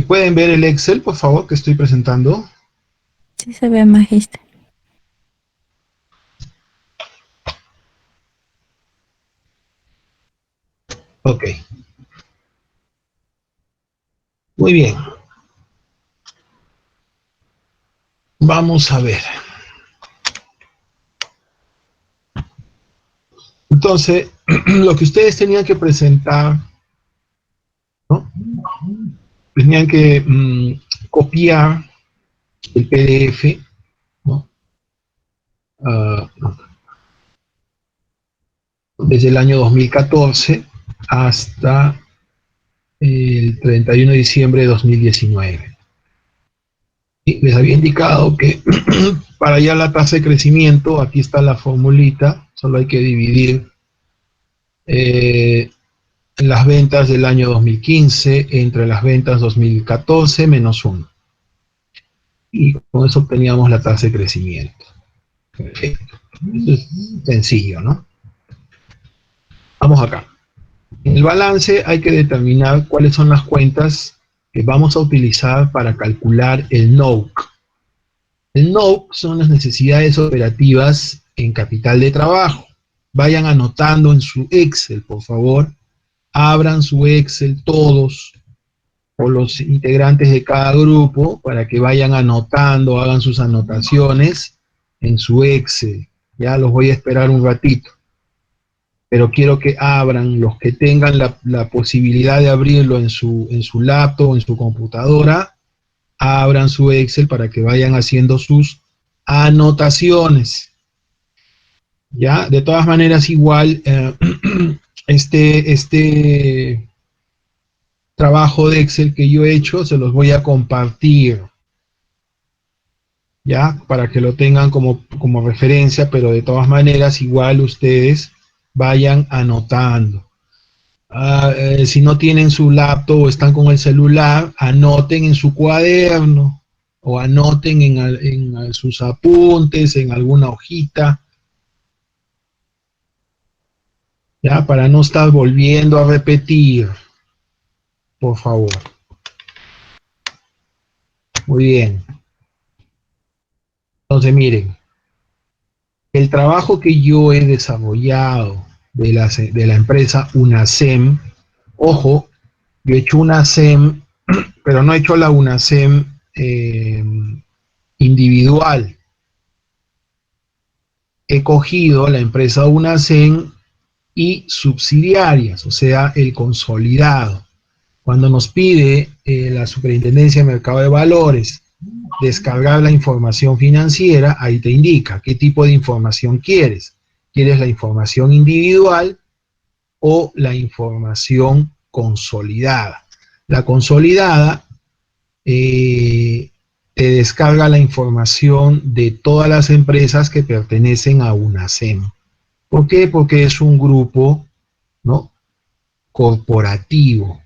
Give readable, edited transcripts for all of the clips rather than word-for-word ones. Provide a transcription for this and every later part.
¿Pueden ver el Excel, por favor, que estoy presentando? Sí se ve, magíster. Ok, muy bien. Vamos a ver. Entonces, lo que ustedes tenían que presentar, ¿no? Tenían que copiar el PDF, ¿no? Ah, desde el año 2014 hasta el 31 de diciembre de 2019. Y les había indicado que para hallar la tasa de crecimiento, aquí está la formulita, solo hay que dividir las ventas del año 2015 entre las ventas 2014 menos 1. Y con eso obteníamos la tasa de crecimiento. Perfecto. Eso es sencillo, ¿no? Vamos acá. En el balance hay que determinar cuáles son las cuentas que vamos a utilizar para calcular el NOC. El NOC son las necesidades operativas en capital de trabajo. Vayan anotando en su Excel, por favor. Abran su Excel todos o los integrantes de cada grupo para que vayan anotando, hagan sus anotaciones en su Excel. Ya los voy a esperar un ratito. Pero quiero que abran, los que tengan la posibilidad de abrirlo en su laptop o en su computadora, abran su Excel para que vayan haciendo sus anotaciones. Ya, de todas maneras, igual, este trabajo de Excel que yo he hecho, se los voy a compartir, ya, para que lo tengan como referencia, pero de todas maneras, igual ustedes vayan anotando. Si no tienen su laptop o están con el celular, anoten en su cuaderno o anoten en sus apuntes, en alguna hojita, ya, para no estar volviendo a repetir, por favor. Muy bien. Entonces, miren, el trabajo que yo he desarrollado de la empresa UNASEM, ojo, yo he hecho una SEM, pero no he hecho la UNASEM individual. He cogido la empresa UNASEM y subsidiarias, o sea, el consolidado. Cuando nos pide la Superintendencia de Mercado de Valores descargar la información financiera, ahí te indica qué tipo de información quieres. ¿Quieres la información individual o la información consolidada? La consolidada te descarga la información de todas las empresas que pertenecen a UNASEM. ¿Por qué? Porque es un grupo, ¿no?, corporativo,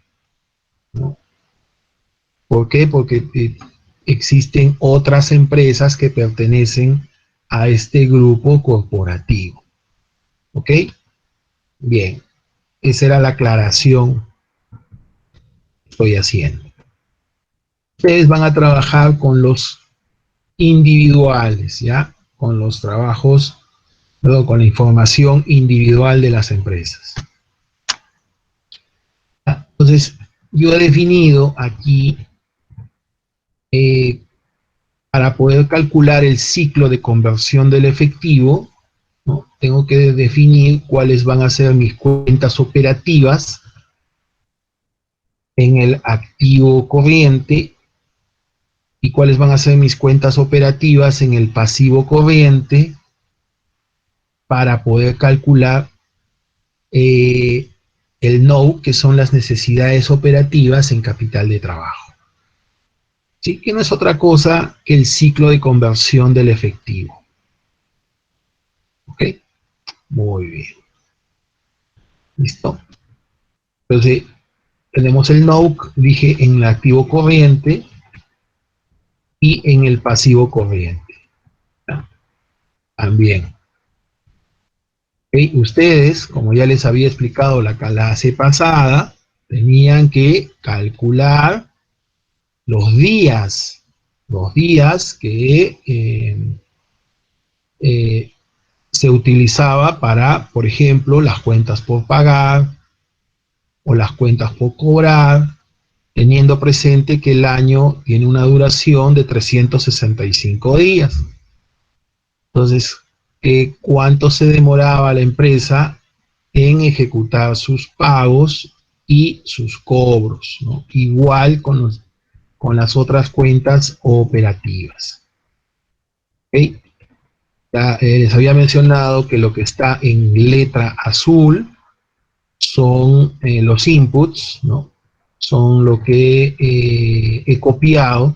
¿no? ¿Por qué? Porque existen otras empresas que pertenecen a este grupo corporativo. ¿Ok? Bien, esa era la aclaración que estoy haciendo. Ustedes van a trabajar con los individuales, ¿ya? Con los trabajos, perdón, con la información individual de las empresas. ¿Ya? Entonces, yo he definido aquí para poder calcular el ciclo de conversión del efectivo, ¿no? Tengo que definir cuáles van a ser mis cuentas operativas en el activo corriente y cuáles van a ser mis cuentas operativas en el pasivo corriente para poder calcular el NOW, que son las necesidades operativas en capital de trabajo. ¿Sí? Que no es otra cosa que el ciclo de conversión del efectivo. ¿Ok? Muy bien. ¿Listo? Entonces, tenemos el NOC, dije, en el activo corriente y en el pasivo corriente. ¿Ya? También. ¿Okay? Ustedes, como ya les había explicado la clase pasada, tenían que calcular los días que se utilizaba para, por ejemplo, las cuentas por pagar o las cuentas por cobrar, teniendo presente que el año tiene una duración de 365 días. Entonces, ¿cuánto se demoraba la empresa en ejecutar sus pagos y sus cobros, ¿no? Igual con las otras cuentas operativas. ¿Okay? Ya, les había mencionado que lo que está en letra azul son los inputs, ¿no? Son lo que he copiado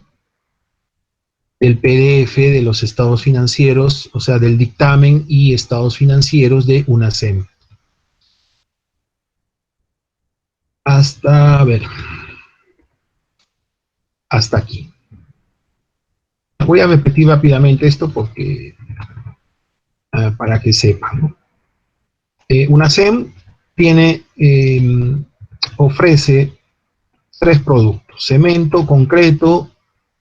del PDF de los estados financieros, o sea, del dictamen y estados financieros de UNACEM. Hasta, a ver, hasta aquí. Voy a repetir rápidamente esto porque, para que sepan, ¿no? UNACEM tiene, ofrece 3 productos: cemento, concreto,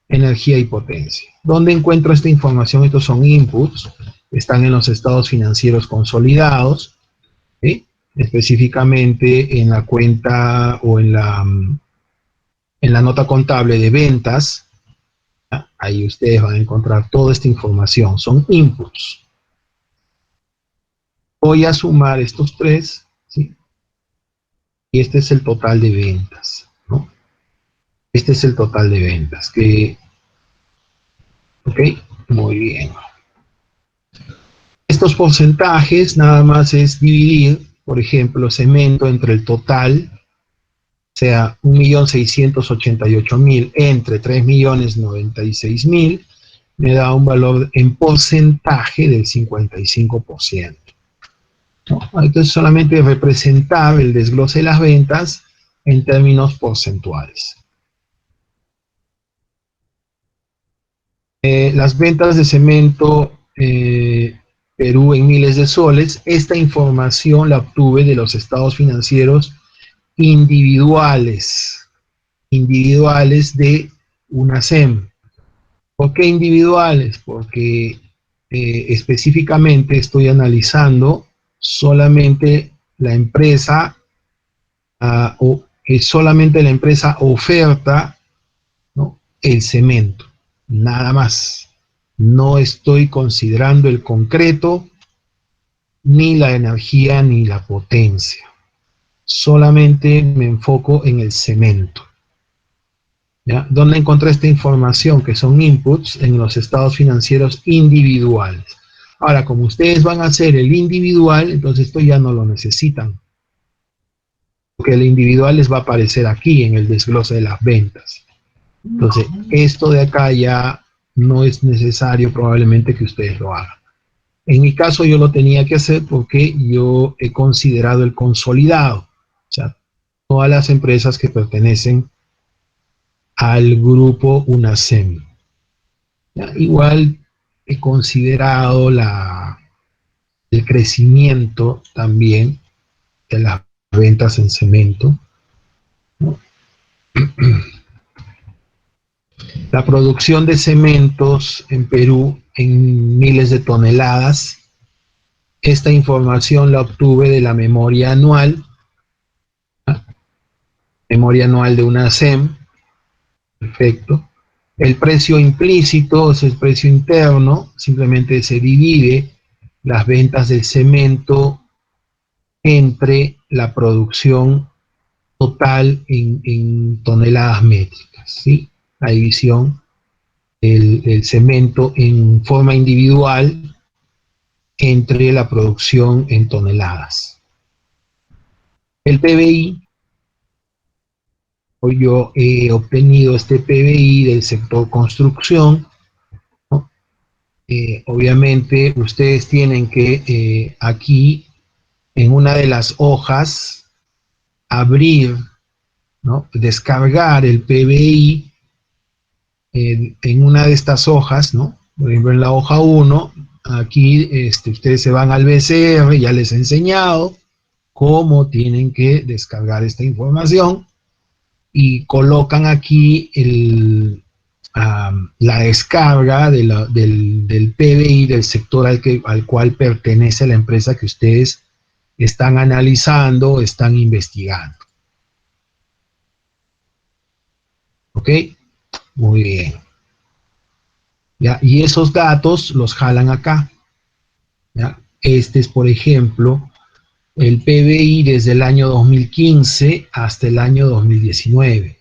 energía y potencia. ¿Dónde encuentro esta información? Estos son inputs, están en los estados financieros consolidados, ¿sí? Específicamente en la cuenta o en la nota contable de ventas. Ahí ustedes van a encontrar toda esta información, son inputs. Voy a sumar estos 3, ¿sí? Y este es el total de ventas, ¿no? Este es el total de ventas, ¿ok? Muy bien. Estos porcentajes nada más es dividir, por ejemplo, cemento entre el total, o sea, 1.688.000 entre 3.096.000, me da un valor en porcentaje del 55%. ¿No? Entonces solamente representar el desglose de las ventas en términos porcentuales. Las ventas de cemento Perú en miles de soles, esta información la obtuve de los estados financieros individuales de UNACEM. ¿Por qué individuales? Porque específicamente estoy analizando solamente la empresa, o solamente la empresa oferta, ¿no?, el cemento, nada más. No estoy considerando el concreto, ni la energía, ni la potencia. Solamente me enfoco en el cemento. ¿Ya? ¿Dónde encontré esta información? Que son inputs en los estados financieros individuales. Ahora, como ustedes van a hacer el individual, entonces esto ya no lo necesitan. Porque el individual les va a aparecer aquí en el desglose de las ventas. Entonces, esto de acá ya no es necesario probablemente que ustedes lo hagan. En mi caso yo lo tenía que hacer porque yo he considerado el consolidado. O sea, todas las empresas que pertenecen al grupo UNACEM. ¿Ya? Igual he considerado el crecimiento también de las ventas en cemento, ¿no? La producción de cementos en Perú en miles de toneladas. Esta información la obtuve de la memoria anual, ¿no? Memoria anual de UNACEM. Perfecto. El precio implícito es el precio interno, simplemente se divide las ventas del cemento entre la producción total en toneladas métricas, ¿sí? La división del cemento en forma individual entre la producción en toneladas. El PBI, hoy yo he obtenido este PBI del sector construcción, ¿no? Obviamente ustedes tienen que aquí en una de las hojas abrir, ¿no?, descargar el PBI en una de estas hojas, ¿no? Por ejemplo, en la hoja 1, aquí ustedes se van al BCR, ya les he enseñado cómo tienen que descargar esta información y colocan aquí la descarga del PBI del sector al cual pertenece la empresa que ustedes están analizando, están investigando. ¿Ok? Muy bien. ¿Ya? Y esos datos los jalan acá. ¿Ya? Este es, por ejemplo, el PBI desde el año 2015 hasta el año 2019.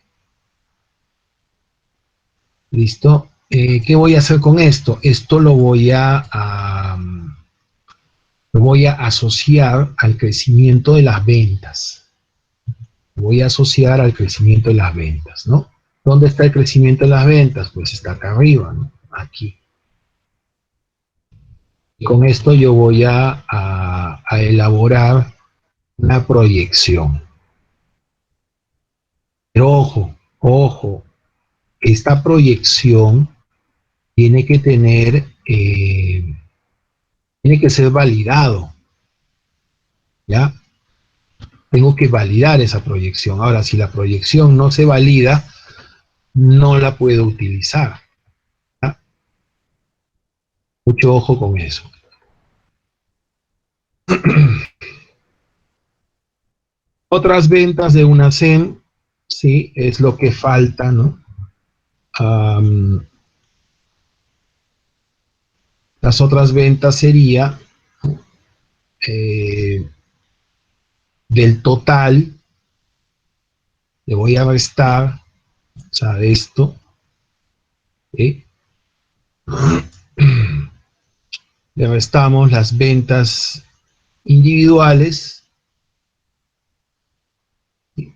¿Listo? ¿Qué voy a hacer con esto? Esto lo voy a asociar al crecimiento de las ventas. Lo voy a asociar al crecimiento de las ventas, ¿no? ¿Dónde está el crecimiento de las ventas? Pues está acá arriba, ¿no? Aquí. Y con esto yo voy a elaborar una proyección. Pero ojo, ojo, esta proyección tiene que tener, tiene que ser validado, ¿ya? Tengo que validar esa proyección. Ahora, si la proyección no se valida, no la puedo utilizar, ¿ya? Mucho ojo con eso. Otras ventas de una SEM, sí, es lo que falta, ¿no? Las otras ventas sería eh, del total, le voy a restar, o sea, de esto, ¿eh? Le restamos las ventas individuales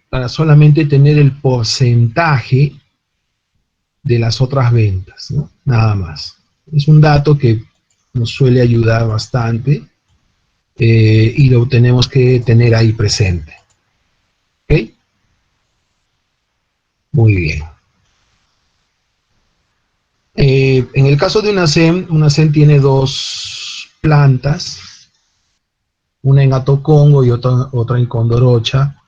para solamente tener el porcentaje de las otras ventas, ¿no? Nada más. Es un dato que nos suele ayudar bastante y lo tenemos que tener ahí presente. ¿Ok? Muy bien. En el caso de una SEM tiene dos plantas, una en Atocongo y otra en Condorocha,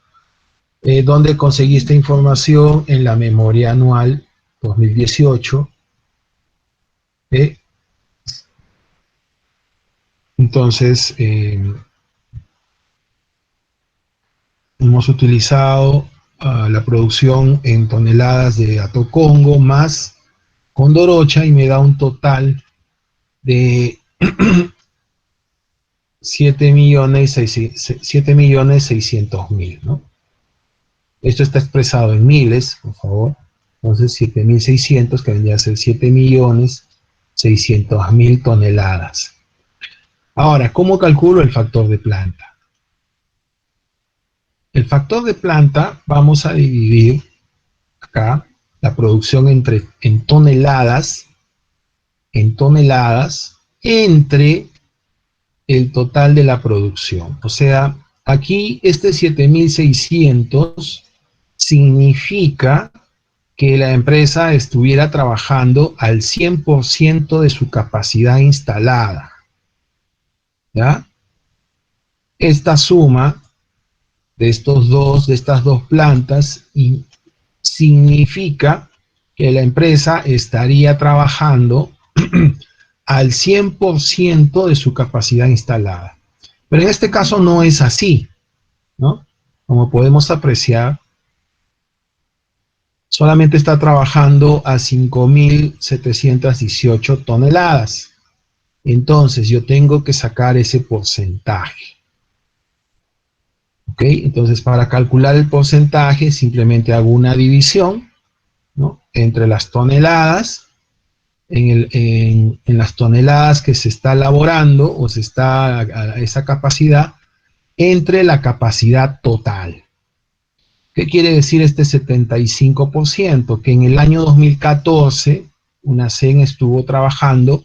donde conseguí esta información en la memoria anual 2018. Entonces, hemos utilizado la producción en toneladas de Atocongo más Condorocha y me da un total de 7.600.000, ¿no? Esto está expresado en miles, por favor. Entonces, 7.600, que vendría a ser 7.600.000 toneladas. Ahora, ¿cómo calculo el factor de planta? El factor de planta vamos a dividir acá la producción en toneladas entre el total de la producción. O sea, aquí este 7.600 significa que la empresa estuviera trabajando al 100% de su capacidad instalada. ¿Ya? Esta suma de estas dos plantas significa que la empresa estaría trabajando al 100% de su capacidad instalada. Pero en este caso no es así, ¿no? Como podemos apreciar, solamente está trabajando a 5.718 toneladas. Entonces yo tengo que sacar ese porcentaje. ¿Ok? Entonces para calcular el porcentaje simplemente hago una división, ¿no?, entre las toneladas, en las toneladas que se está elaborando o se está a esa capacidad, entre la capacidad total. ¿Qué quiere decir este 75%? Que en el año 2014 una SEM estuvo trabajando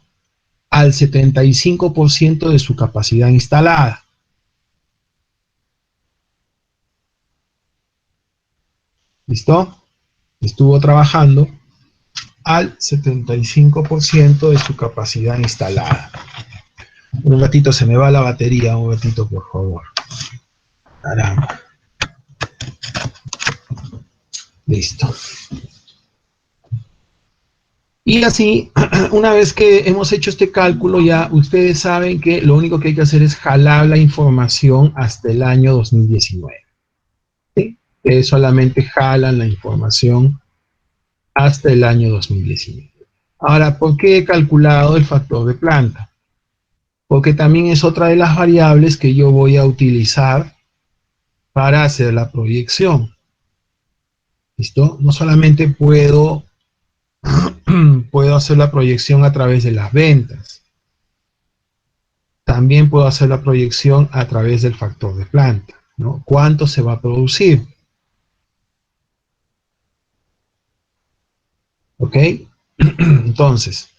al 75% de su capacidad instalada. ¿Listo? Estuvo trabajando al 75% de su capacidad instalada. Un ratito, se me va la batería, un ratito, por favor. Caramba. Listo. Y así, una vez que hemos hecho este cálculo, ya ustedes saben que lo único que hay que hacer es jalar la información hasta el año 2019. ¿Sí? Ustedes solamente jalan la información hasta el año 2019. Ahora, ¿por qué he calculado el factor de planta? Porque también es otra de las variables que yo voy a utilizar para hacer la proyección. ¿Listo? No solamente puedo hacer la proyección a través de las ventas, también puedo hacer la proyección a través del factor de planta, ¿no? ¿Cuánto se va a producir? ¿Ok? Entonces,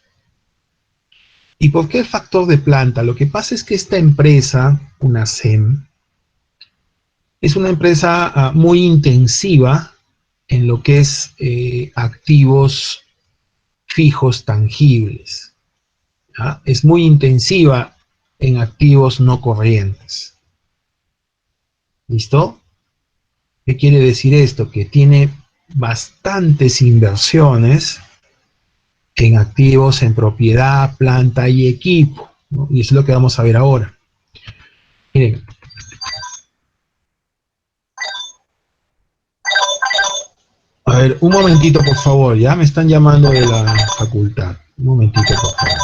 ¿y por qué el factor de planta? Lo que pasa es que esta empresa, UNACEM, es una empresa muy intensiva en lo que es activos fijos tangibles. ¿Ya? Es muy intensiva en activos no corrientes. ¿Listo? ¿Qué quiere decir esto? Que tiene bastantes inversiones en activos, en propiedad, planta y equipo, ¿no? Y eso es lo que vamos a ver ahora. Miren, a ver, un momentito, por favor, ya me están llamando de la facultad. Un momentito, por favor.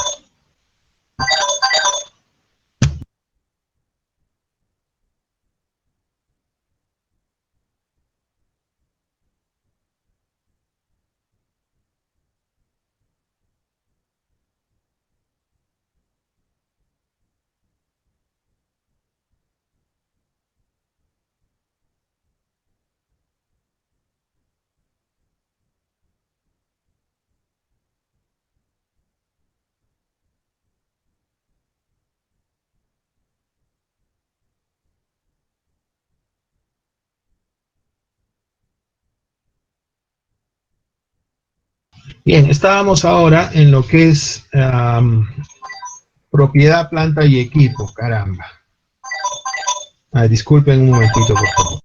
Bien, estábamos ahora en lo que es propiedad, planta y equipo, caramba. Disculpen un momentito, por favor.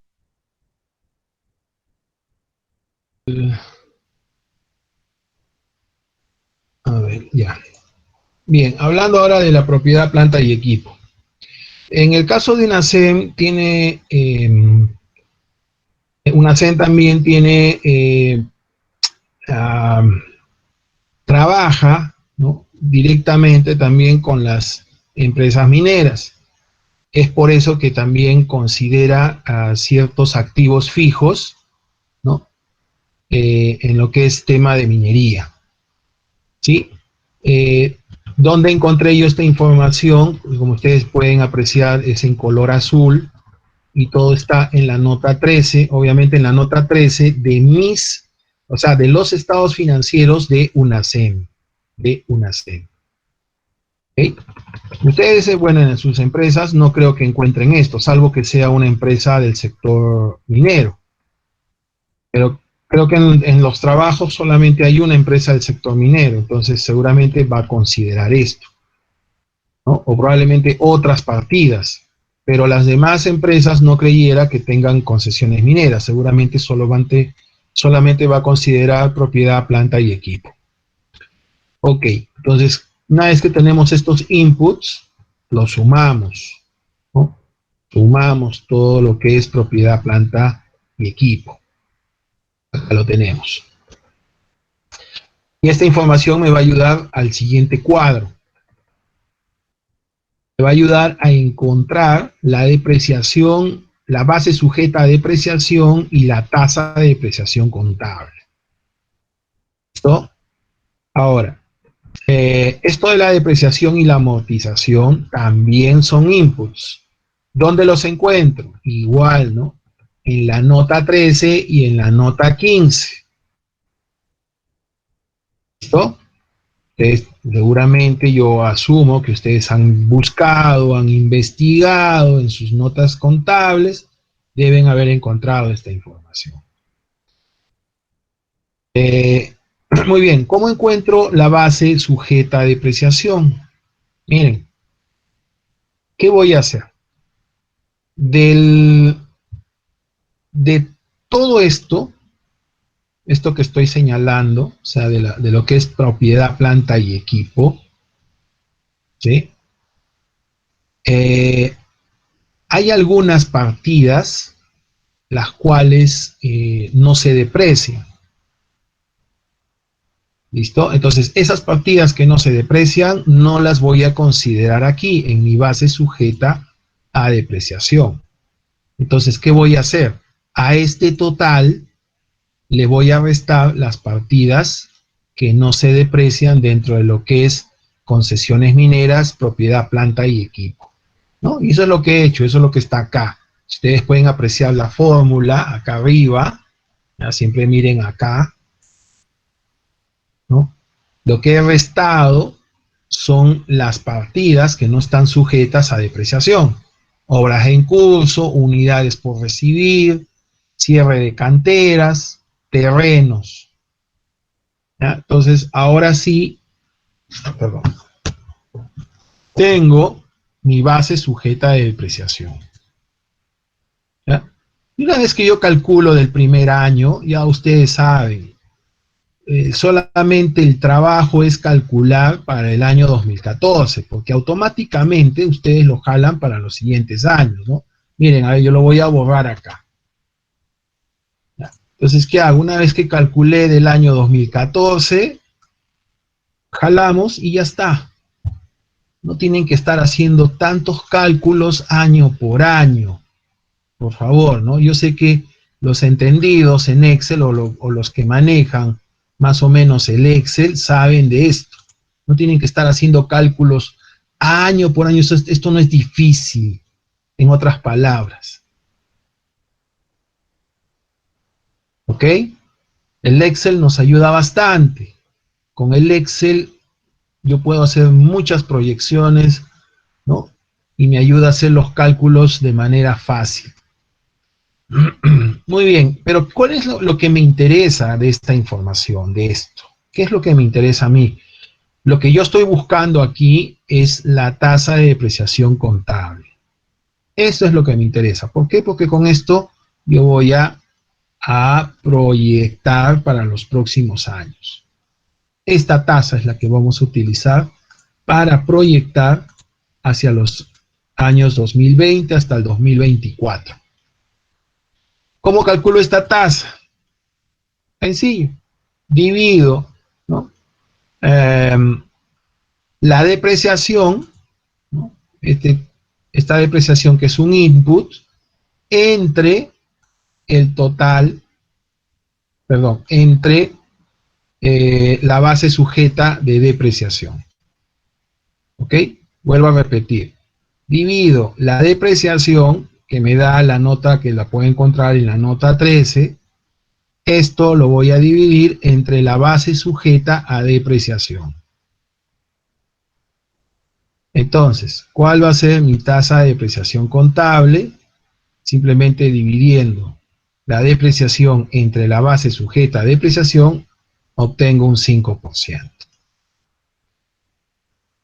A ver, ya. Bien, hablando ahora de la propiedad, planta y equipo. En el caso de UNACEM, UNACEM también tiene, trabaja, ¿no?, directamente también con las empresas mineras. Es por eso que también considera ciertos activos fijos, ¿no?, en lo que es tema de minería. ¿Sí? ¿Dónde encontré yo esta información? Pues como ustedes pueden apreciar, es en color azul y todo está en la nota 13, obviamente en la nota 13 o sea, de los estados financieros de UNACEM. ¿Okay? Ustedes, bueno, en sus empresas no creo que encuentren esto, salvo que sea una empresa del sector minero. Pero creo que en los trabajos solamente hay una empresa del sector minero, entonces seguramente va a considerar esto, ¿no? O probablemente otras partidas, pero las demás empresas no creyera que tengan concesiones mineras, seguramente solamente va a considerar propiedad, planta y equipo. Ok, entonces una vez que tenemos estos inputs, los sumamos, ¿no? Sumamos todo lo que es propiedad, planta y equipo. Acá lo tenemos. Y esta información me va a ayudar al siguiente cuadro. Me va a ayudar a encontrar la depreciación, la base sujeta a depreciación y la tasa de depreciación contable. ¿Listo? Ahora, esto de la depreciación y la amortización también son inputs. ¿Dónde los encuentro? Igual, ¿no? En la nota 13 y en la nota 15. ¿Listo? Ustedes, seguramente yo asumo que ustedes han buscado, han investigado en sus notas contables, deben haber encontrado esta información. Muy bien, ¿cómo encuentro la base sujeta a depreciación? Miren, ¿qué voy a hacer? De todo esto, esto que estoy señalando, o sea, de lo que es propiedad, planta y equipo, ¿sí? Hay algunas partidas las cuales no se deprecian. ¿Listo? Entonces, esas partidas que no se deprecian, no las voy a considerar aquí en mi base sujeta a depreciación. Entonces, ¿qué voy a hacer? A este total le voy a restar las partidas que no se deprecian dentro de lo que es concesiones mineras, propiedad, planta y equipo, ¿no? Y eso es lo que he hecho, eso es lo que está acá. Ustedes pueden apreciar la fórmula acá arriba, ¿ya? Siempre miren acá, ¿no? Lo que he restado son las partidas que no están sujetas a depreciación. Obras en curso, unidades por recibir, cierre de canteras, terrenos. ¿Ya? Entonces, ahora sí, perdón, tengo mi base sujeta de depreciación. ¿Ya? Y una vez que yo calculo del primer año, ya ustedes saben, solamente el trabajo es calcular para el año 2014, porque automáticamente ustedes lo jalan para los siguientes años, ¿no? Miren, a ver, yo lo voy a borrar acá. ¿Ya? Entonces, ¿qué hago? Una vez que calculé del año 2014, jalamos y ya está. No tienen que estar haciendo tantos cálculos año por año, por favor, ¿no? Yo sé que los entendidos en Excel o los que manejan más o menos el Excel saben de esto. No tienen que estar haciendo cálculos año por año. Esto no es difícil, en otras palabras. ¿Ok? El Excel nos ayuda bastante. Con el Excel yo puedo hacer muchas proyecciones, ¿no? Y me ayuda a hacer los cálculos de manera fácil. Muy bien, pero ¿cuál es lo que me interesa de esta información, de esto? ¿Qué es lo que me interesa a mí? Lo que yo estoy buscando aquí es la tasa de depreciación contable. Eso es lo que me interesa. ¿Por qué? Porque con esto yo voy a proyectar para los próximos años. Esta tasa es la que vamos a utilizar para proyectar hacia los años 2020 hasta el 2024. ¿Cómo calculo esta tasa? Sencillo. Divido, ¿no? La depreciación, ¿no? Esta depreciación que es un input, entre el total, perdón, entre la base sujeta de depreciación. ¿Ok? Vuelvo a repetir. Divido la depreciación, que me da la nota que la puedo encontrar en la nota 13, esto lo voy a dividir entre la base sujeta a depreciación. Entonces, ¿cuál va a ser mi tasa de depreciación contable? Simplemente dividiendo la depreciación entre la base sujeta a depreciación, obtengo un 5%.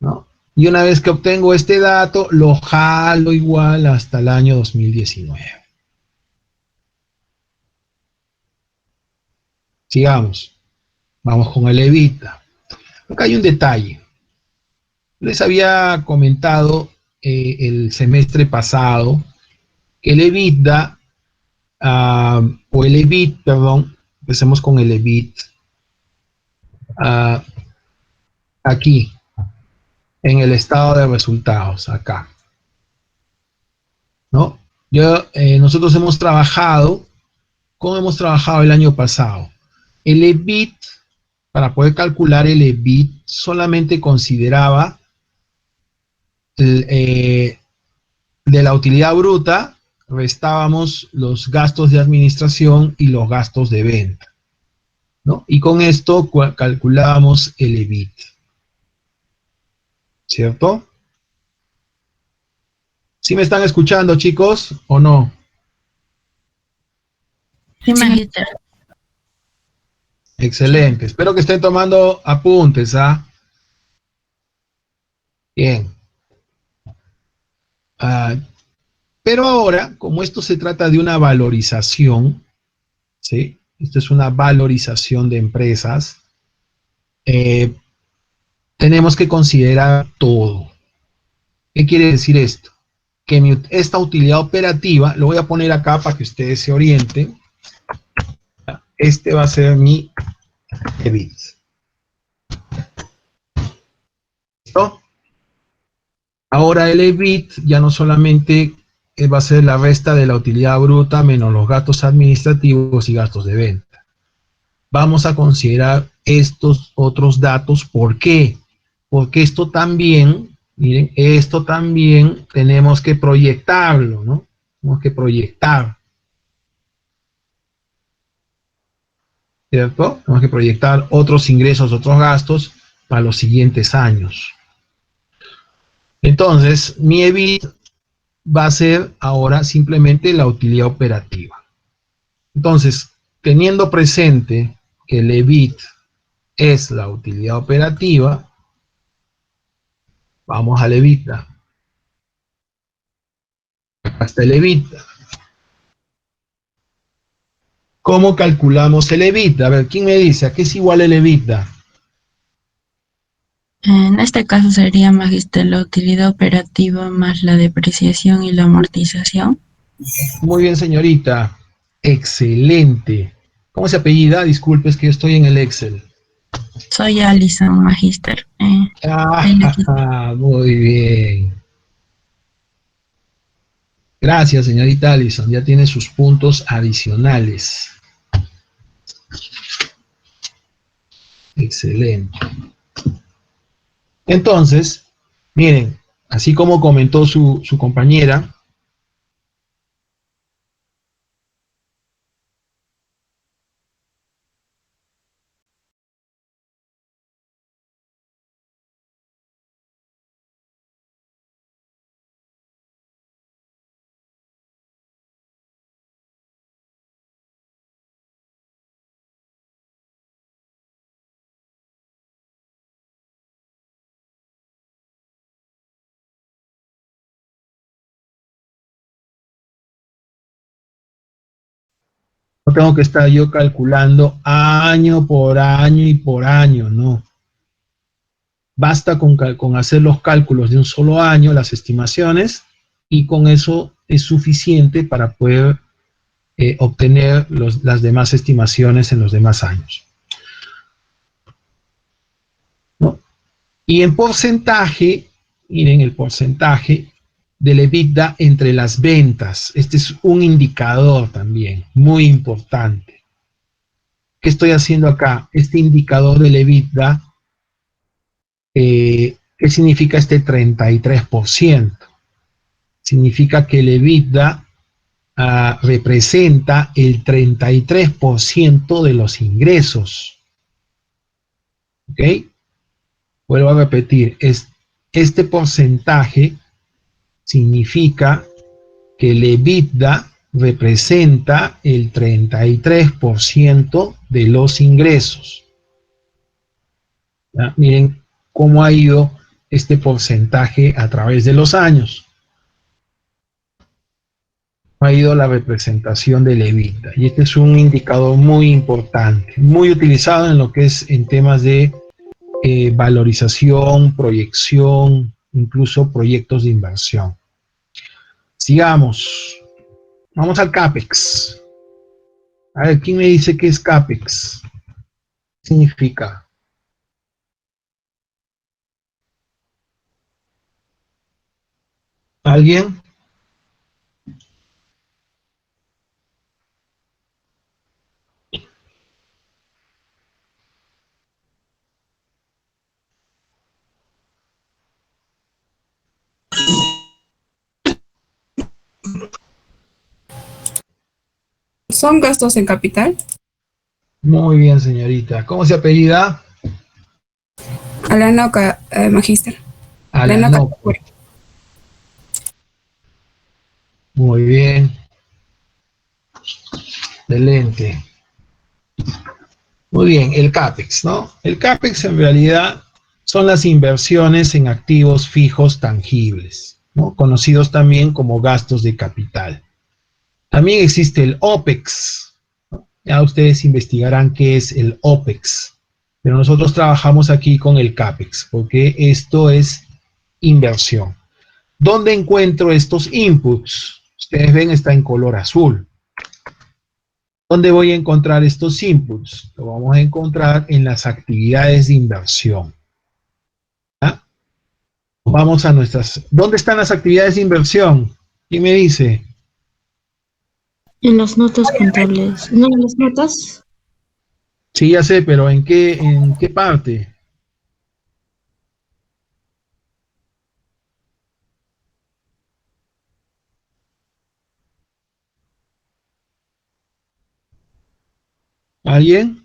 ¿No? Y una vez que obtengo este dato, lo jalo igual hasta el año 2019. Sigamos. Vamos con el EBITDA. Acá hay un detalle. Les había comentado el semestre pasado que el EBITDA, o el EBIT, perdón, empecemos con el EBIT, aquí, en el estado de resultados, acá, ¿no? Nosotros hemos trabajado, ¿cómo hemos trabajado el año pasado? El EBIT, para poder calcular el EBIT, solamente consideraba de la utilidad bruta, restábamos los gastos de administración y los gastos de venta, ¿no? Y con esto calculábamos el EBIT, ¿cierto? ¿Sí me están escuchando, chicos, o no? Sí, magíster. Excelente. Espero que estén tomando apuntes, ¿ah? Bien. Pero ahora, como esto se trata de una valorización, ¿sí? esto es una valorización de empresas, tenemos que considerar todo. ¿Qué quiere decir esto? Que esta utilidad operativa, lo voy a poner acá para que ustedes se orienten. Este va a ser mi EBIT. ¿Listo? Ahora el EBIT ya no solamente va a ser la resta de la utilidad bruta menos los gastos administrativos y gastos de venta. Vamos a considerar estos otros datos. ¿Por qué? Porque esto también, miren, esto también tenemos que proyectarlo, ¿no? Tenemos que proyectar, ¿cierto? Tenemos que proyectar otros ingresos, otros gastos para los siguientes años. Entonces, mi EBIT va a ser ahora simplemente la utilidad operativa. Entonces, teniendo presente que el EBIT es la utilidad operativa, vamos al EBITDA. Hasta el EBITDA. ¿Cómo calculamos el EBITDA? A ver, ¿quién me dice? ¿A qué es igual el EBITDA? En este caso sería, magister, la utilidad operativa más la depreciación y la amortización. Muy bien, señorita. Excelente. ¿Cómo se apellida? Disculpe, es que yo estoy en el Excel. Soy Alison, magister. Muy bien. Gracias, señorita Allison. Ya tiene sus puntos adicionales. Excelente. Entonces, miren, así como comentó su compañera, no tengo que estar yo calculando año por año y por año, no. Basta con hacer los cálculos de un solo año, las estimaciones, y con eso es suficiente para poder obtener las demás estimaciones en los demás años, ¿no? Y en porcentaje, miren el porcentaje del EBITDA entre las ventas. Este es un indicador también muy importante. ¿Qué estoy haciendo acá? Este indicador del EBITDA, ¿qué significa este 33%? Significa que el EBITDA representa el 33% de los ingresos. ¿Ok? Vuelvo a repetir, este porcentaje significa que el EBITDA representa el 33% de los ingresos. ¿Ya? Miren cómo ha ido este porcentaje a través de los años. Ha ido la representación del EBITDA. Y este es un indicador muy importante, muy utilizado en lo que es en temas de valorización, proyección, incluso proyectos de inversión. Sigamos. Vamos al CAPEX. A ver, ¿quién me dice qué es CAPEX? ¿Qué significa? ¿Alguien? ¿Son gastos en capital? Muy bien, señorita. ¿Cómo se apellida? Alanoca, magíster. Alanoca. Alanoco. Muy bien. Excelente. Muy bien, el CAPEX, ¿no? El CAPEX en realidad son las inversiones en activos fijos tangibles, ¿no? Conocidos también como gastos de capital. También existe el OPEX, ¿no? Ya ustedes investigarán qué es el OPEX, pero nosotros trabajamos aquí con el CAPEX, porque esto es inversión. ¿Dónde encuentro estos inputs? Ustedes ven, está en color azul. ¿Dónde voy a encontrar estos inputs? Lo vamos a encontrar en las actividades de inversión. ¿Ah? Vamos a nuestras... ¿Dónde están las actividades de inversión? ¿Quién me dice? En las notas contables. No, en las notas. Sí, ya sé, pero en qué parte? ¿Alguien?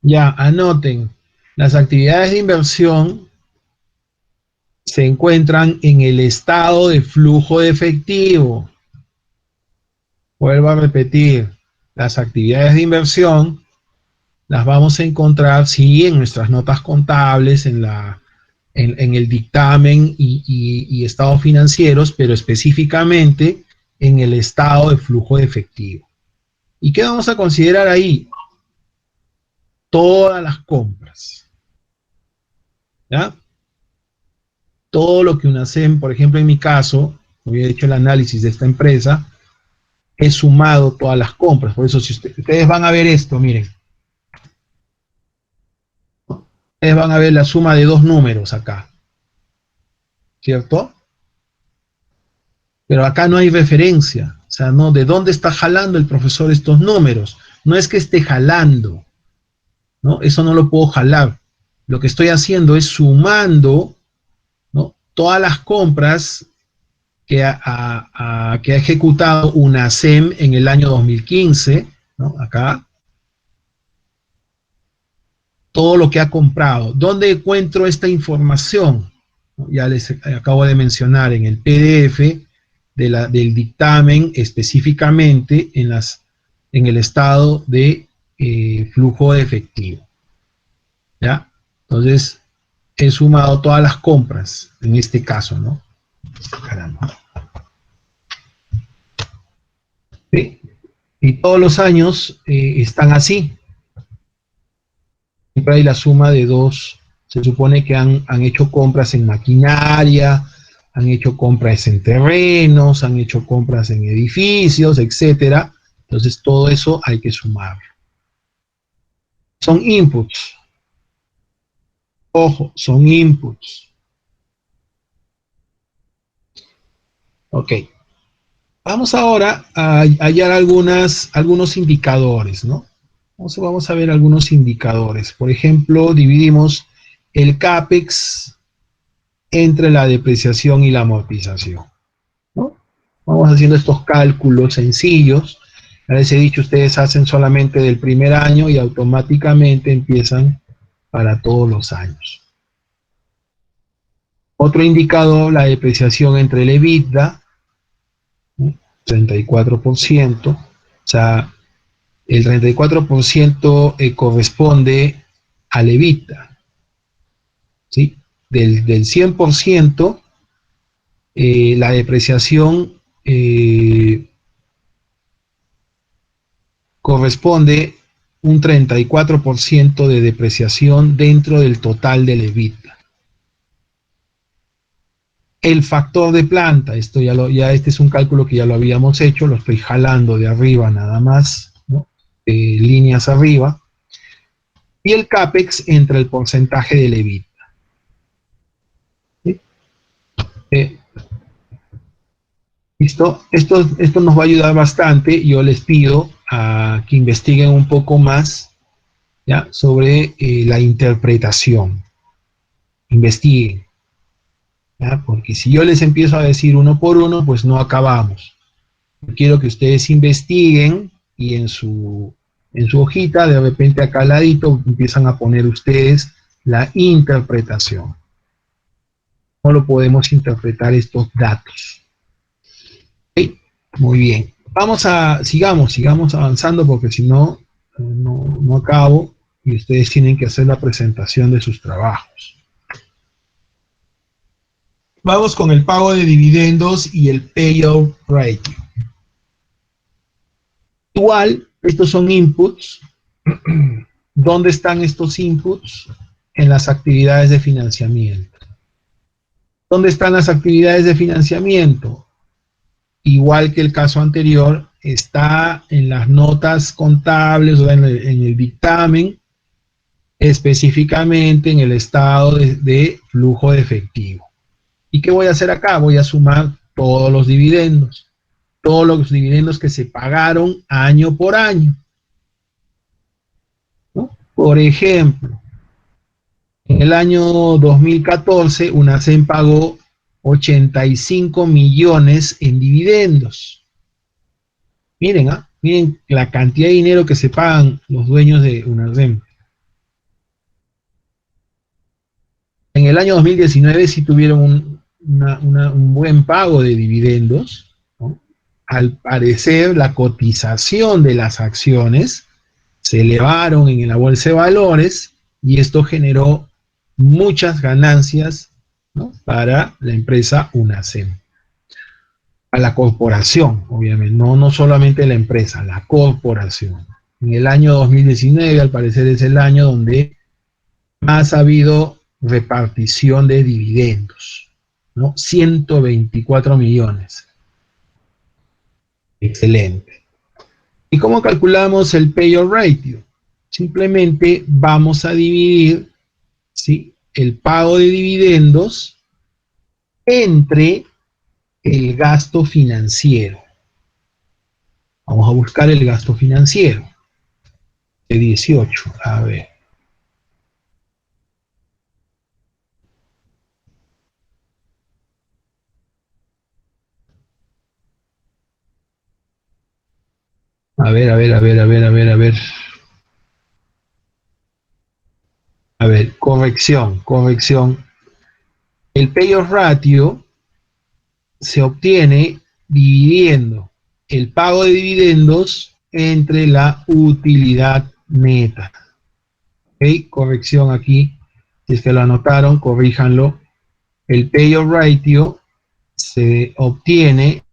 Ya, anoten. Las actividades de inversión se encuentran en el estado de flujo de efectivo. Vuelvo a repetir, las actividades de inversión las vamos a encontrar, sí, en nuestras notas contables, en el dictamen y estados financieros, pero específicamente en el estado de flujo de efectivo. ¿Y qué vamos a considerar ahí? Todas las compras. ¿Ya? Todo lo que UNACEM, por ejemplo, en mi caso, había hecho el análisis de esta empresa, he sumado todas las compras. Por eso, si ustedes van a ver esto, miren. Ustedes van a ver la suma de dos números acá. ¿Cierto? Pero acá no hay referencia. O sea, no, ¿de dónde está jalando el profesor estos números? No es que esté jalando, ¿no? Eso no lo puedo jalar. Lo que estoy haciendo es sumando, ¿no?, todas las compras que ha ejecutado UNACEM en el año 2015, ¿no? Acá. Todo lo que ha comprado. ¿Dónde encuentro esta información? Ya les acabo de mencionar en el PDF del dictamen, específicamente en el estado de flujo de efectivo. ¿Ya? Entonces, he sumado todas las compras, en este caso, ¿no? Caramba. ¿Sí? Y todos los años están así. Siempre hay la suma de dos. Se supone que han hecho compras en maquinaria, han hecho compras en terrenos, han hecho compras en edificios, etcétera. Entonces todo eso hay que sumarlo. Son inputs. Ojo, son inputs. Ok. Vamos ahora a hallar algunos indicadores, ¿no? Vamos a ver algunos indicadores. Por ejemplo, dividimos el CAPEX entre la depreciación y la amortización, ¿no? Vamos haciendo estos cálculos sencillos. Ya les he dicho, ustedes hacen solamente del primer año y automáticamente empiezan para todos los años. Otro indicador, la depreciación entre el EBITDA, ¿no? 34%. O sea, el 34% corresponde al EBITDA, ¿sí? Del 100%, la depreciación corresponde un 34% de depreciación dentro del total del EBITDA. El factor de planta, este es un cálculo que ya lo habíamos hecho, lo estoy jalando de arriba nada más, ¿no? Líneas arriba. Y el CAPEX entre el porcentaje del EBITDA. ¿Sí? ¿Listo? Esto nos va a ayudar bastante. Yo les pido a que investiguen un poco más, ¿ya?, sobre la interpretación. Investiguen, ¿ya? Porque si yo les empiezo a decir uno por uno, pues no acabamos. Yo quiero que ustedes investiguen y en su hojita, de repente acá al ladito, empiezan a poner ustedes la interpretación. ¿Cómo lo podemos interpretar estos datos? ¿Okay? Muy bien. Sigamos avanzando porque si no, no acabo y ustedes tienen que hacer la presentación de sus trabajos. Vamos con el pago de dividendos y el payout ratio. Igual, estos son inputs. ¿Dónde están estos inputs? En las actividades de financiamiento. ¿Dónde están las actividades de financiamiento? Igual que el caso anterior, está en las notas contables o en el dictamen, específicamente en el estado de flujo de efectivo. ¿Y qué voy a hacer acá? Voy a sumar todos los dividendos que se pagaron año por año, ¿no? Por ejemplo, en el año 2014, UNACEN pagó 85 millones en dividendos. Miren, miren la cantidad de dinero que se pagan los dueños de UNACEN. En el año 2019 sí tuvieron un buen pago de dividendos, ¿no? Al parecer, la cotización de las acciones se elevaron en la bolsa de valores y esto generó muchas ganancias, ¿no? Para la empresa UNACEN. A la corporación, obviamente, no solamente la empresa, la corporación. En el año 2019, al parecer, es el año donde más ha habido repartición de dividendos, ¿no? 124 millones. Excelente. ¿Y cómo calculamos el payout ratio? Simplemente vamos a dividir, ¿sí?, el pago de dividendos entre el gasto financiero. Vamos a buscar el gasto financiero de 18. A ver. A ver. A ver, corrección. El payout ratio se obtiene dividiendo el pago de dividendos entre la utilidad neta. ¿Ok? Corrección aquí. Si es que lo anotaron, corríjanlo. El payout ratio se obtiene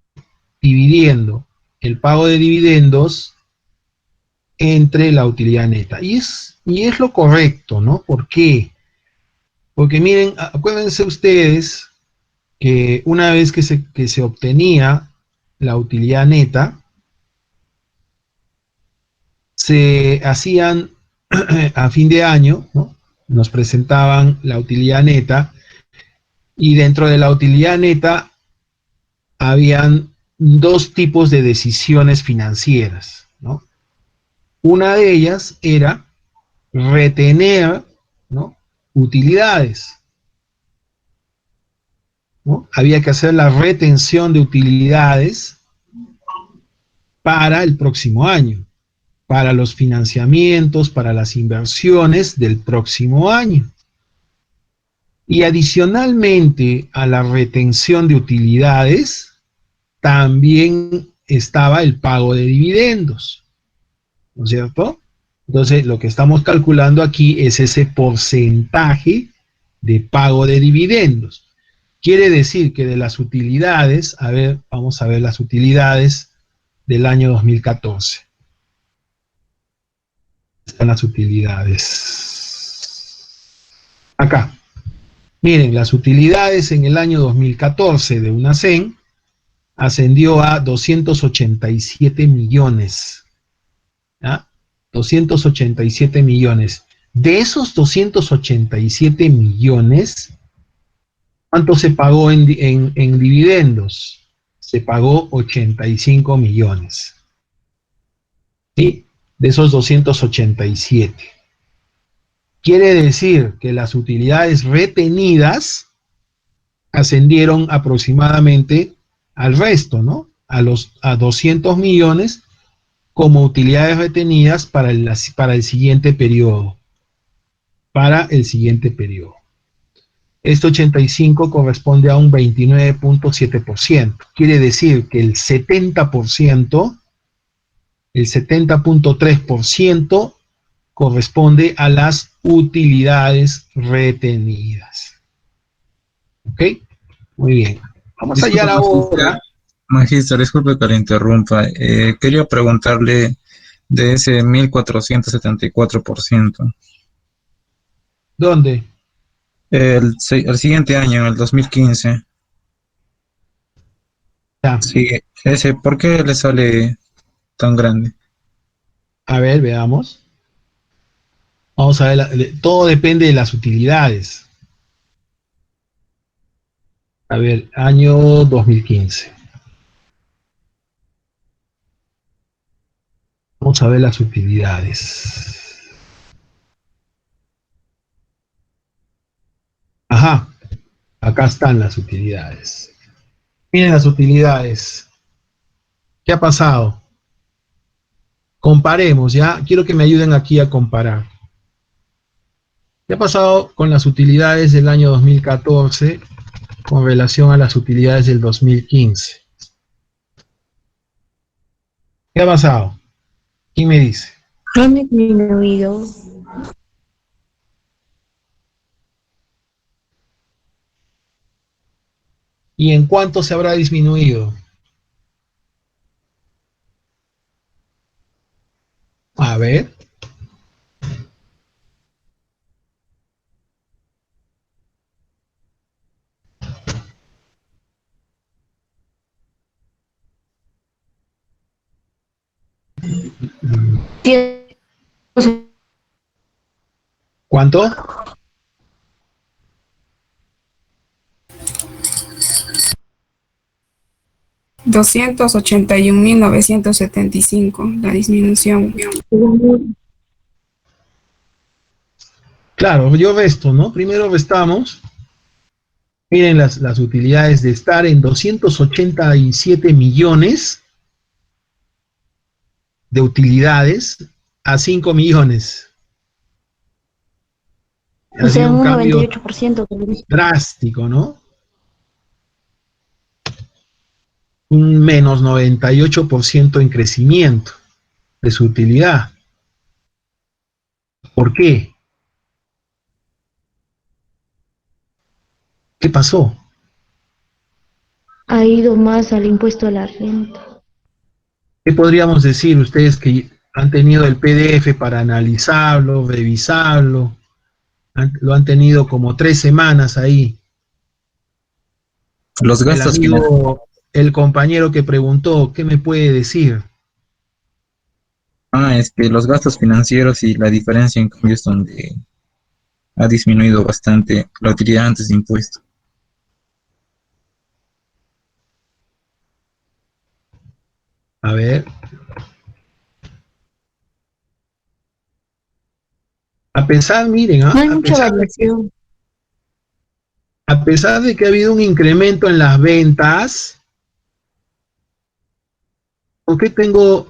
dividiendo el pago de dividendos entre la utilidad neta. Y es lo correcto, ¿no? ¿Por qué? Porque miren, acuérdense ustedes que una vez que se obtenía la utilidad neta, se hacían a fin de año, ¿no? Nos presentaban la utilidad neta y dentro de la utilidad neta habían dos tipos de decisiones financieras, ¿no? Una de ellas era retener, ¿no?, utilidades, ¿no? Había que hacer la retención de utilidades para el próximo año, para los financiamientos, para las inversiones del próximo año. Y adicionalmente a la retención de utilidades, también estaba el pago de dividendos, ¿no es cierto? Entonces, lo que estamos calculando aquí es ese porcentaje de pago de dividendos. Quiere decir que de las utilidades, a ver, vamos a ver las utilidades del año 2014. Están las utilidades. Acá. Miren, las utilidades en el año 2014 de UNACEN ascendió a 287 millones. ¿Ya? 287 millones. De esos 287 millones, ¿cuánto se pagó en dividendos? Se pagó 85 millones. ¿Sí? De esos 287. Quiere decir que las utilidades retenidas ascendieron aproximadamente al resto, ¿no? A 200 millones como utilidades retenidas para el siguiente periodo. Para el siguiente periodo. Este 85 corresponde a un 29.7%. Quiere decir que el 70%, el 70.3% corresponde a las utilidades retenidas. ¿Ok? Muy bien. Vamos a Disculpe, hallar ahora. Magíster, disculpe que le interrumpa. Quería preguntarle de ese 1474%. ¿Dónde? El siguiente año, en el 2015. Ya. Sí, ese, ¿por qué le sale tan grande? A ver, veamos. Vamos a ver, todo depende de las utilidades. A ver, año 2015. Vamos a ver las utilidades. Ajá, acá están las utilidades. Miren las utilidades. ¿Qué ha pasado? Comparemos, ¿ya? Quiero que me ayuden aquí a comparar. ¿Qué ha pasado con las utilidades del año 2014 con relación a las utilidades del 2015? ¿Qué ha pasado? ¿Quién me dice? Han disminuido. ¿Y en cuánto se habrá disminuido? A ver. ¿Cuánto? 281.975 la disminución. Claro, yo resto, ¿no? Primero restamos. Miren las utilidades de estar en 287 millones de utilidades a 5 millones. O sea, un un cambio 98%. drástico, ¿no? Un menos 98% en crecimiento de su utilidad. ¿Por qué? ¿Qué pasó? Ha ido más al impuesto a la renta. ¿Qué podríamos decir ustedes que han tenido el PDF para analizarlo, revisarlo? Lo han tenido como 3 semanas ahí. Los El gastos amigo, el compañero que preguntó, ¿qué me puede decir? es que los gastos financieros y la diferencia en cambio es donde ha disminuido bastante la utilidad antes de impuesto. A ver. A pesar, miren, No hay mucha variación. a pesar de que ha habido un incremento en las ventas, ¿por qué tengo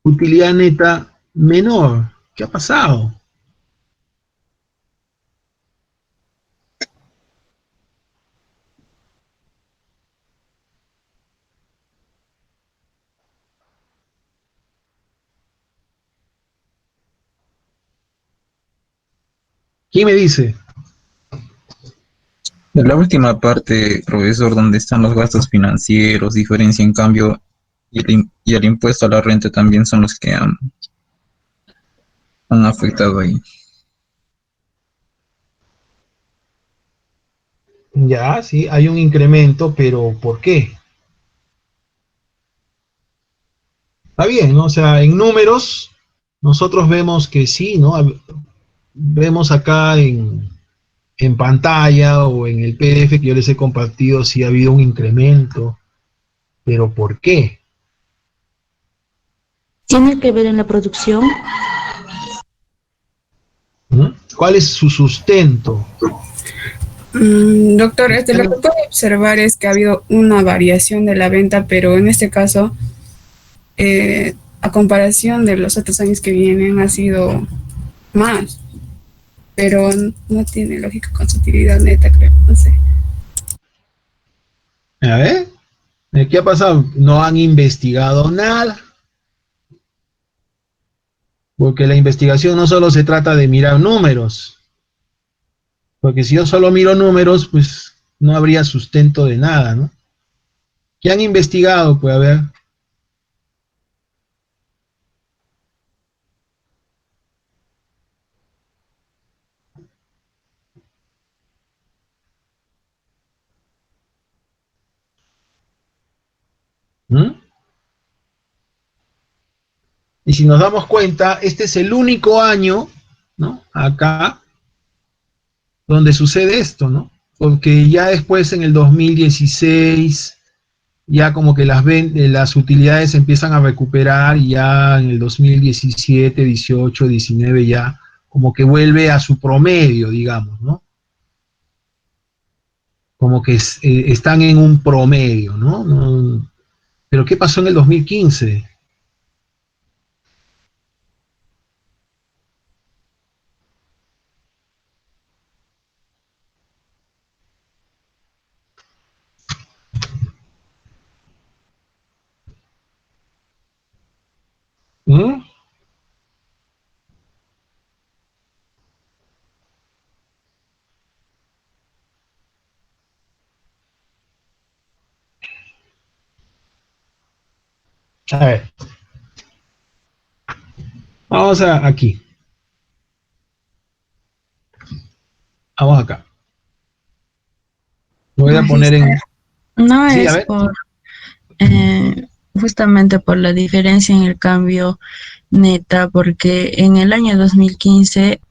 utilidad neta menor? ¿Qué ha pasado? ¿Quién me dice? En la última parte, profesor, donde están los gastos financieros, diferencia en cambio y el impuesto a la renta también son los que han afectado ahí. Ya, sí, hay un incremento, pero ¿por qué? Está bien, ¿no? O sea, en números, nosotros vemos que sí, ¿no? Vemos acá en pantalla o en el PDF que yo les he compartido, sí ha habido un incremento, pero ¿por qué? ¿Tiene que ver en la producción? ¿Mm? ¿Cuál es su sustento? Doctor, lo que puedo observar es que ha habido una variación de la venta, pero en este caso, a comparación de los otros años que vienen, ha sido más, pero no tiene lógica con su utilidad neta, creo, no sé. A ver, ¿qué ha pasado? No han investigado nada, porque la investigación no solo se trata de mirar números, porque si yo solo miro números, pues no habría sustento de nada, ¿no? ¿Qué han investigado? Pues a ver. ¿Mm? Y si nos damos cuenta, este es el único año, ¿no? Acá, donde sucede esto, ¿no? Porque ya después en el 2016 ya como que las utilidades empiezan a recuperar y ya en el 2017, 18, 19 ya como que vuelve a su promedio, digamos, ¿no? Como que están en un promedio, ¿no? Pero ¿qué pasó en el 2015? ¿Mm? A ver, vamos aquí, vamos acá. Lo voy a poner Magister, en... no Sí, a es ver. por justamente por la diferencia en el cambio neta, porque en el año 2015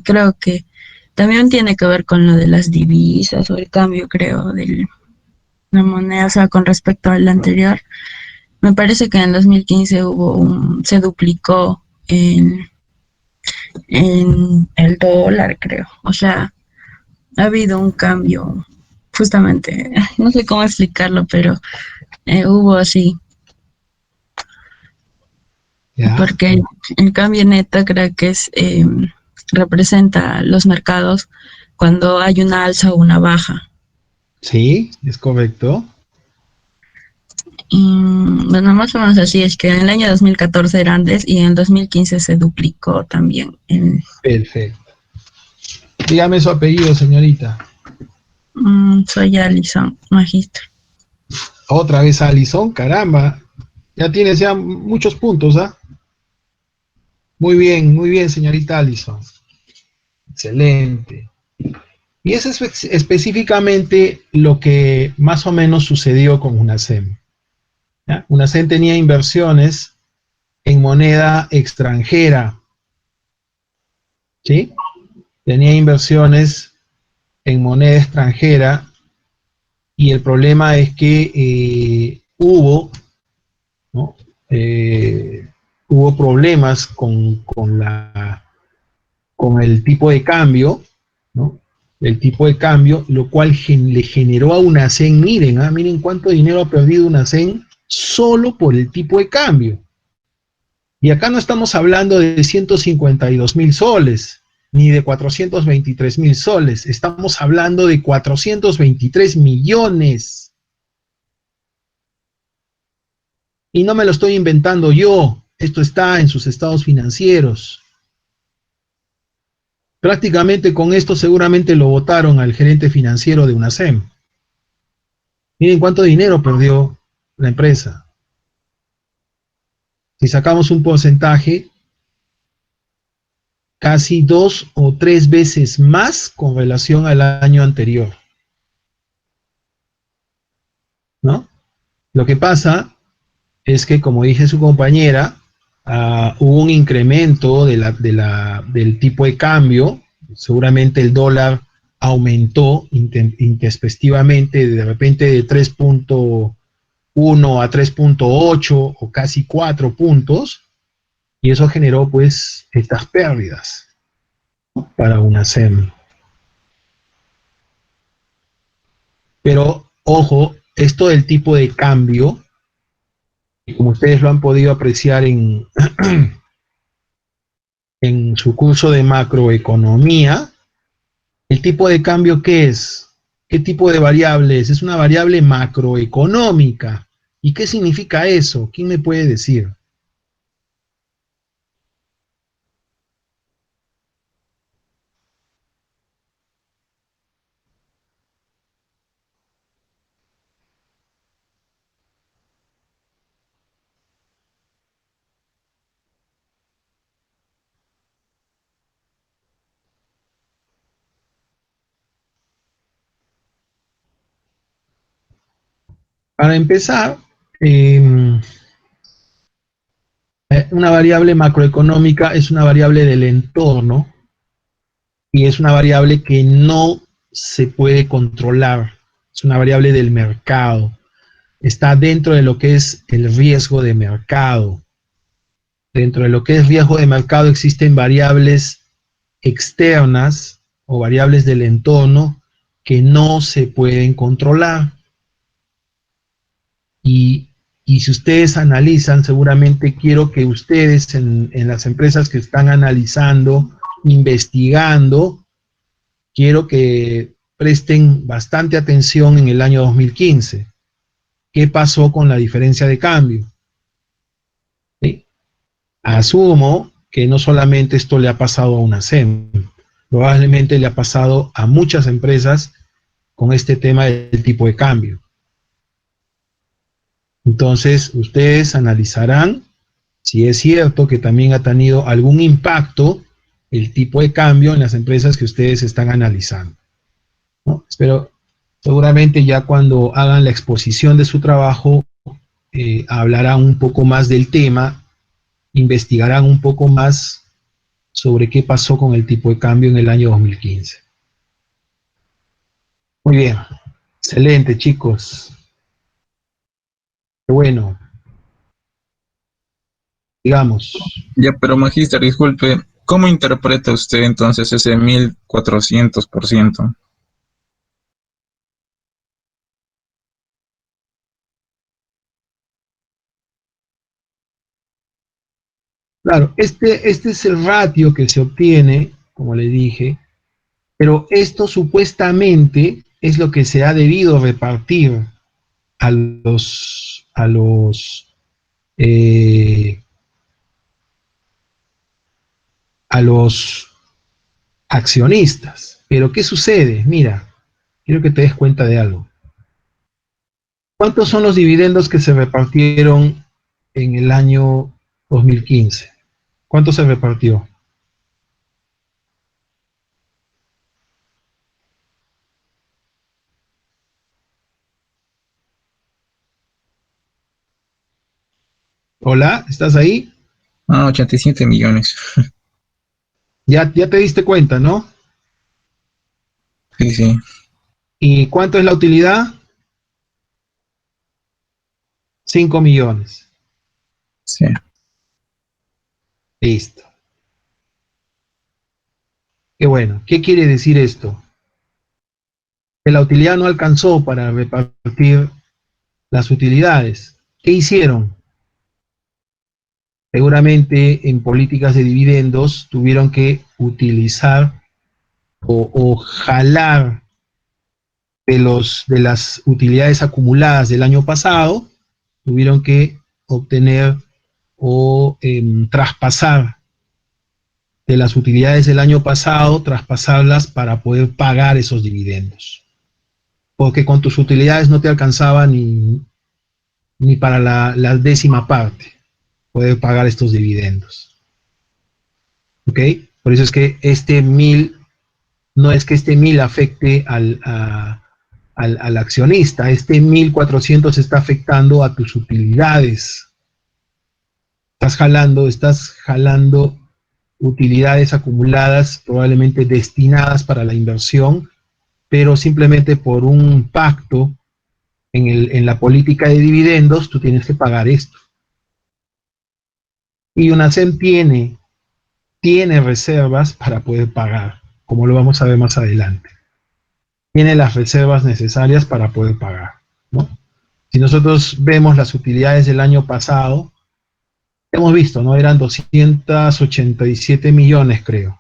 creo que también tiene que ver con lo de las divisas o el cambio, creo, de la moneda, o sea, con respecto al anterior. Me parece que en 2015 se duplicó en el dólar, creo. O sea, ha habido un cambio, justamente, no sé cómo explicarlo, pero hubo así, Ya. porque el cambio neto creo que representa los mercados cuando hay una alza o una baja. Sí, es correcto. Y bueno, más o menos así es que en el año 2014 era antes y en el 2015 se duplicó también. Perfecto. Dígame su apellido, señorita. Soy Alison, magíster. Otra vez Alison, caramba. Ya tienes ya muchos puntos, ¿ah? Muy bien, señorita Alison. Excelente. Y eso es específicamente lo que más o menos sucedió con UNACEM. ¿Ya? UNACEM tenía inversiones en moneda extranjera, ¿sí? Tenía inversiones en moneda extranjera y el problema es que ¿no? Eh, hubo problemas con el tipo de cambio, ¿no? El tipo de cambio, lo cual le generó a UNACEN, miren, miren cuánto dinero ha perdido UNACEN solo por el tipo de cambio. Y acá no estamos hablando de 152.000 soles, ni de 423.000 soles, estamos hablando de 423 millones. Y no me lo estoy inventando yo, esto está en sus estados financieros. Prácticamente con esto seguramente lo votaron al gerente financiero de UNACEM. Miren cuánto dinero perdió la empresa. Si sacamos un porcentaje, casi 2 o 3 veces más con relación al año anterior, ¿no? Lo que pasa es que, como dije su compañera, hubo un incremento del tipo de cambio, seguramente el dólar aumentó intempestivamente, de repente de 3.1 a 3.8 o casi 4 puntos, y eso generó pues estas pérdidas para una SEM. Pero ojo, esto del tipo de cambio, como ustedes lo han podido apreciar en su curso de macroeconomía, el tipo de cambio, ¿qué es? ¿Qué tipo de variable es? Es una variable macroeconómica. ¿Y qué significa eso? ¿Quién me puede decir? Para empezar, una variable macroeconómica es una variable del entorno y es una variable que no se puede controlar, es una variable del mercado, está dentro de lo que es el riesgo de mercado. Dentro de lo que es riesgo de mercado existen variables externas o variables del entorno que no se pueden controlar. Y, y si ustedes analizan, seguramente quiero que ustedes en las empresas que están analizando, investigando, quiero que presten bastante atención en el año 2015. ¿Qué pasó con la diferencia de cambio? ¿Sí? Asumo que no solamente esto le ha pasado a una SEM, probablemente le ha pasado a muchas empresas con este tema del tipo de cambio. Entonces, ustedes analizarán si es cierto que también ha tenido algún impacto el tipo de cambio en las empresas que ustedes están analizando, ¿no? Pero seguramente ya cuando hagan la exposición de su trabajo, hablarán un poco más del tema, investigarán un poco más sobre qué pasó con el tipo de cambio en el año 2015. Muy bien, excelente, chicos. Qué bueno. Digamos, Ya, pero Magíster, disculpe, ¿cómo interpreta usted entonces ese 1400%? claro, este es el ratio que se obtiene, como le dije, pero esto supuestamente es lo que se ha debido repartir a eh, a los accionistas. Pero ¿qué sucede? Mira, quiero que te des cuenta de algo. ¿Cuántos son los dividendos que se repartieron en el año 2015? ¿Cuánto se repartió? Hola, ¿estás ahí? Ah, 87 millones. Ya te diste cuenta, ¿no? Sí, sí, ¿Y cuánto es la utilidad? 5 millones. sí. Listo. Qué bueno. ¿Qué quiere decir esto? Que la utilidad no alcanzó para repartir las utilidades. ¿Qué hicieron? Seguramente en políticas de dividendos tuvieron que utilizar o jalar de las utilidades acumuladas del año pasado, tuvieron que obtener o traspasar de las utilidades del año pasado, traspasarlas para poder pagar esos dividendos. Porque con tus utilidades no te alcanzaba ni para la décima parte poder pagar estos dividendos. ¿Ok? Por eso es que este 1000, no es que este 1000 afecte al accionista, este 1400 está afectando a tus utilidades. Estás jalando utilidades acumuladas, probablemente destinadas para la inversión, pero simplemente por un pacto en la política de dividendos, tú tienes que pagar esto. Y UNACEM tiene reservas para poder pagar, como lo vamos a ver más adelante. Tiene las reservas necesarias para poder pagar, ¿no? Si nosotros vemos las utilidades del año pasado, hemos visto, ¿no? Eran 287 millones, creo,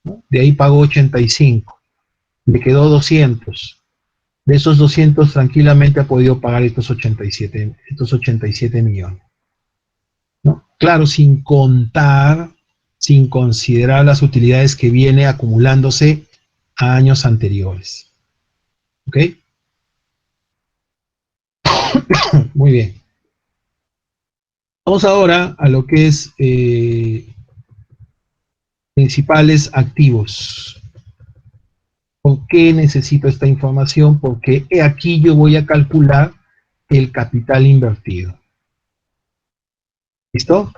¿no? De ahí pagó 85, le quedó 200. De esos 200 tranquilamente ha podido pagar estos 87 millones, ¿no? Claro, sin contar, sin considerar las utilidades que viene acumulándose a años anteriores. ¿Ok? Muy bien. Vamos ahora a lo que es principales activos. ¿Por qué necesito esta información? Porque aquí yo voy a calcular el capital invertido. ¿Listo?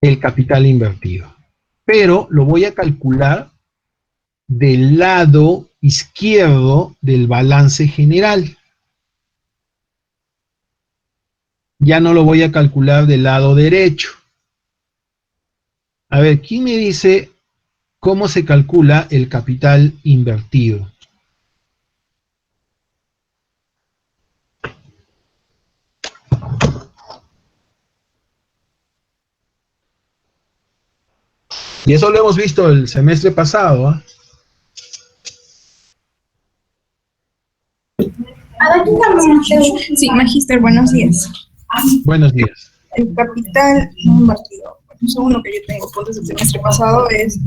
El capital invertido. Pero lo voy a calcular del lado izquierdo del balance general. Ya no lo voy a calcular del lado derecho. A ver, ¿quién me dice cómo se calcula el capital invertido? Y eso lo hemos visto el semestre pasado, ¿eh? Sí, magíster, buenos días. Buenos días. El capital invertido, según lo que yo tengo puntos del semestre pasado, es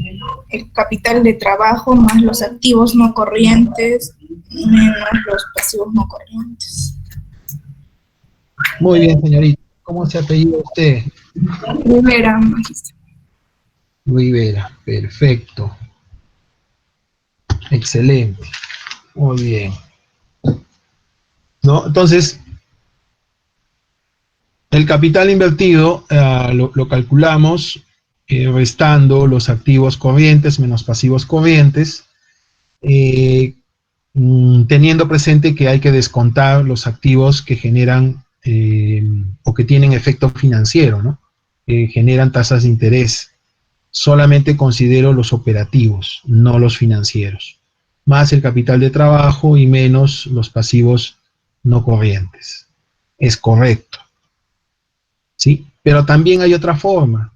el capital de trabajo más los activos no corrientes menos los pasivos no corrientes. Muy bien, señorita. ¿Cómo se apellida usted? Rivera, magíster. Rivera, perfecto. Excelente. Muy bien. ¿No? Entonces, el capital invertido lo calculamos restando los activos corrientes menos pasivos corrientes, teniendo presente que hay que descontar los activos que generan o que tienen efecto financiero, ¿no? Generan tasas de interés. Solamente considero los operativos, no los financieros, más el capital de trabajo y menos los pasivos no corrientes. Es correcto, ¿sí? Pero también hay otra forma,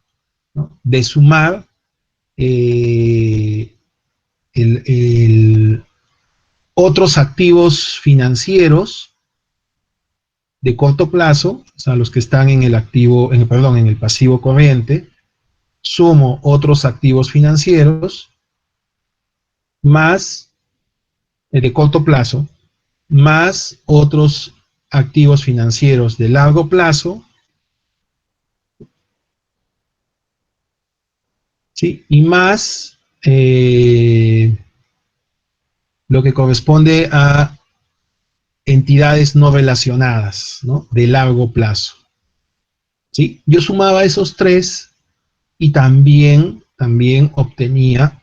¿no?, de sumar otros activos financieros de corto plazo, o sea, los que están en el activo, en el pasivo corriente, sumo otros activos financieros más de corto plazo, más otros activos financieros de largo plazo, ¿sí? Y más lo que corresponde a entidades no relacionadas, ¿no?, de largo plazo, ¿sí? Yo sumaba esos tres y también obtenía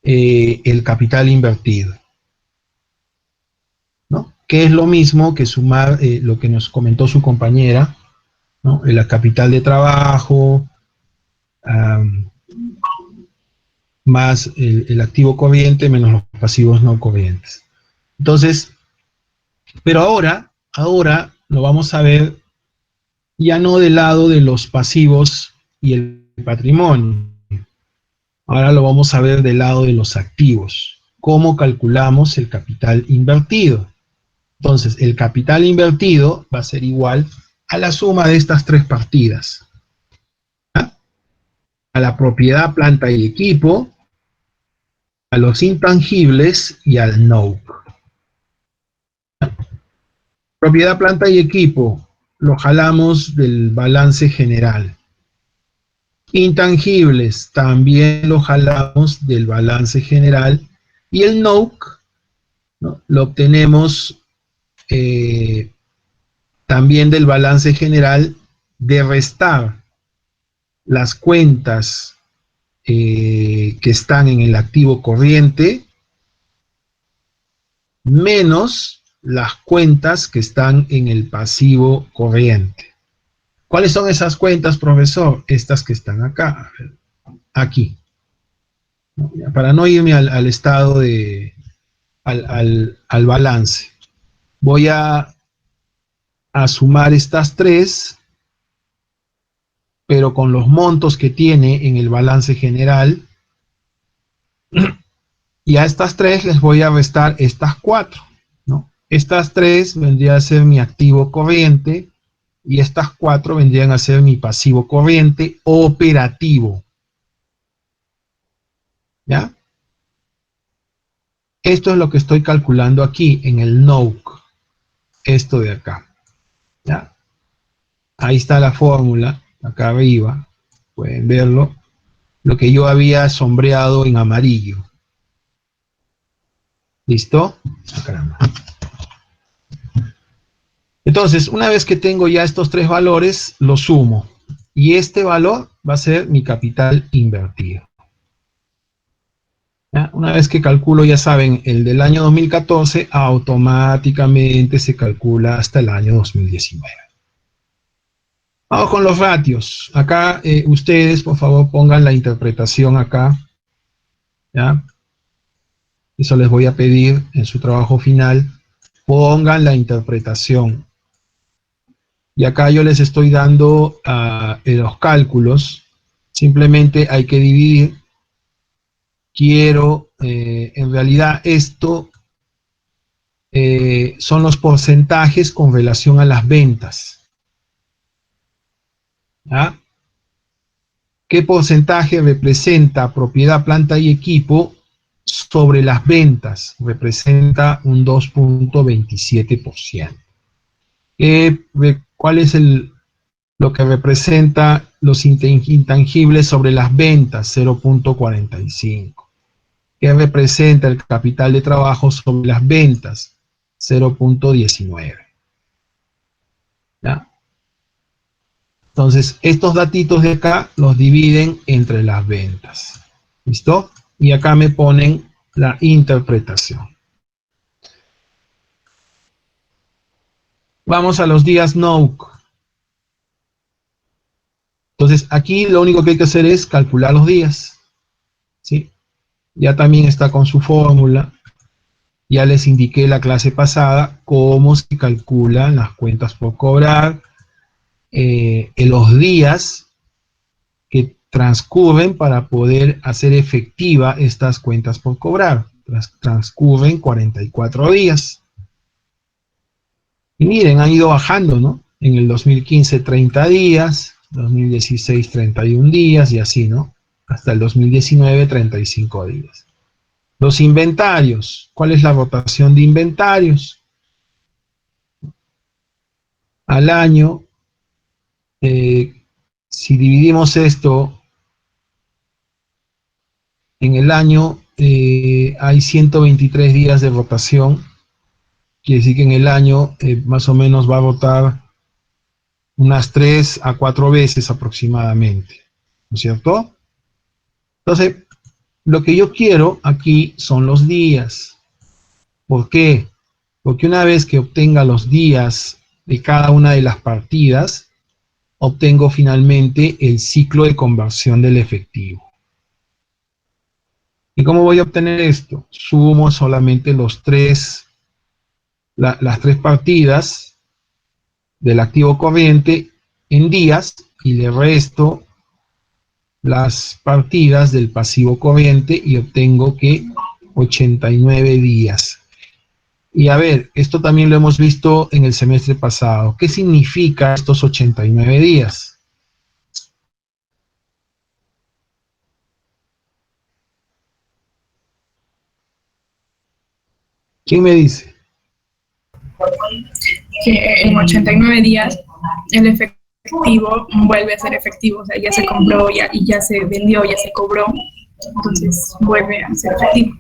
el capital invertido, ¿no?, que es lo mismo que sumar lo que nos comentó su compañera, ¿no?, el capital de trabajo, más el activo corriente menos los pasivos no corrientes. Entonces, pero ahora lo vamos a ver ya no del lado de los pasivos y el patrimonio. Ahora lo vamos a ver del lado de los activos. ¿Cómo calculamos el capital invertido? Entonces, el capital invertido va a ser igual a la suma de estas tres partidas. ¿Ah? A la propiedad, planta y equipo, a los intangibles y al NOC. Propiedad, planta y equipo lo jalamos del balance general. Intangibles también lo jalamos del balance general. Y el NOC, ¿no?, lo obtenemos también del balance general, de restar las cuentas que están en el activo corriente menos las cuentas que están en el pasivo corriente. ¿Cuáles son esas cuentas, profesor? Estas que están acá, aquí. Para no irme al estado de, al balance. Voy a sumar estas tres, pero con los montos que tiene en el balance general, y a estas tres les voy a restar estas cuatro, ¿no? Estas tres vendrían a ser mi activo corriente, y estas cuatro vendrían a ser mi pasivo corriente operativo. ¿Ya? Esto es lo que estoy calculando aquí en el NOC. Esto de acá. ¿Ya? Ahí está la fórmula, acá arriba. Pueden verlo. Lo que yo había sombreado en amarillo. ¿Listo? Ah, caramba. Entonces, una vez que tengo ya estos tres valores, los sumo. Y este valor va a ser mi capital invertido. ¿Ya? Una vez que calculo, ya saben, el del año 2014, automáticamente se calcula hasta el año 2019. Vamos con los ratios. Acá ustedes, por favor, pongan la interpretación acá. ¿Ya? Eso les voy a pedir en su trabajo final. Pongan la interpretación. Y acá yo les estoy dando los cálculos. Simplemente hay que dividir. Quiero, en realidad, esto son los porcentajes con relación a las ventas. ¿Ya? ¿Qué porcentaje representa propiedad, planta y equipo sobre las ventas? Representa un 2.27%. ¿Cuál es lo que representa los intangibles sobre las ventas? 0.45. ¿Qué representa el capital de trabajo sobre las ventas? 0.19. ¿Ya? Entonces, estos datitos de acá los dividen entre las ventas. ¿Listo? Y acá me ponen la interpretación. Vamos a los días NOC. Entonces, aquí lo único que hay que hacer es calcular los días. ¿Sí? Ya también está con su fórmula. Ya les indiqué la clase pasada cómo se calculan las cuentas por cobrar, en los días que transcurren para poder hacer efectiva estas cuentas por cobrar. Transcurren 44 días. Y miren, han ido bajando, ¿no? En el 2015 30 días, 2016 31 días y así, ¿no? Hasta el 2019 35 días. Los inventarios. ¿Cuál es la rotación de inventarios? Al año, si dividimos esto en el año, hay 123 días de rotación. Quiere decir que en el año más o menos va a rotar unas 3 a 4 veces aproximadamente. ¿No es cierto? Entonces, lo que yo quiero aquí son los días. ¿Por qué? Porque una vez que obtenga los días de cada una de las partidas, obtengo finalmente el ciclo de conversión del efectivo. ¿Y cómo voy a obtener esto? Sumo solamente las tres partidas del activo corriente en días y le resto las partidas del pasivo corriente y obtengo que 89 días. Y a ver, esto también lo hemos visto en el semestre pasado. ¿Qué significa estos 89 días? ¿Quién me dice? Que en 89 días el efectivo vuelve a ser efectivo, o sea, ya se compró y ya se vendió, ya se cobró, entonces vuelve a ser efectivo.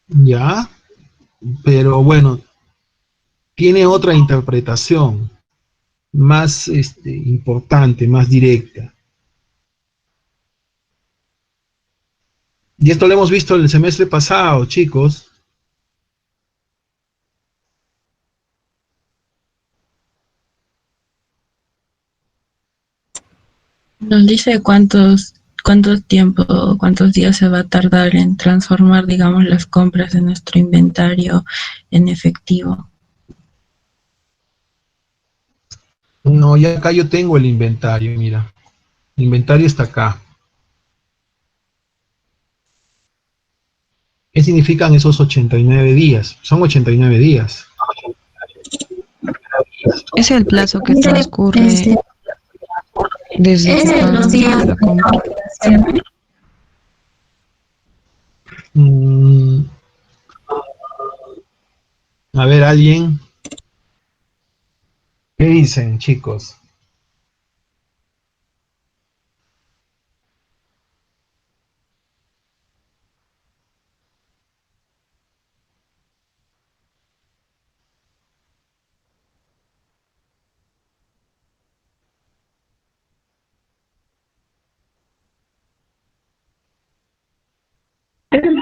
Ya, pero bueno, tiene otra interpretación más importante, más directa. Y esto lo hemos visto el semestre pasado, chicos. Nos dice cuánto tiempo o cuántos días se va a tardar en transformar, digamos, las compras de nuestro inventario en efectivo. No, ya acá yo tengo el inventario, mira. El inventario está acá. ¿Qué significan esos 89 días? Son 89 días. Es el plazo que transcurre desde que pagamos la compra. A ver, ¿alguien? ¿Qué dicen, chicos?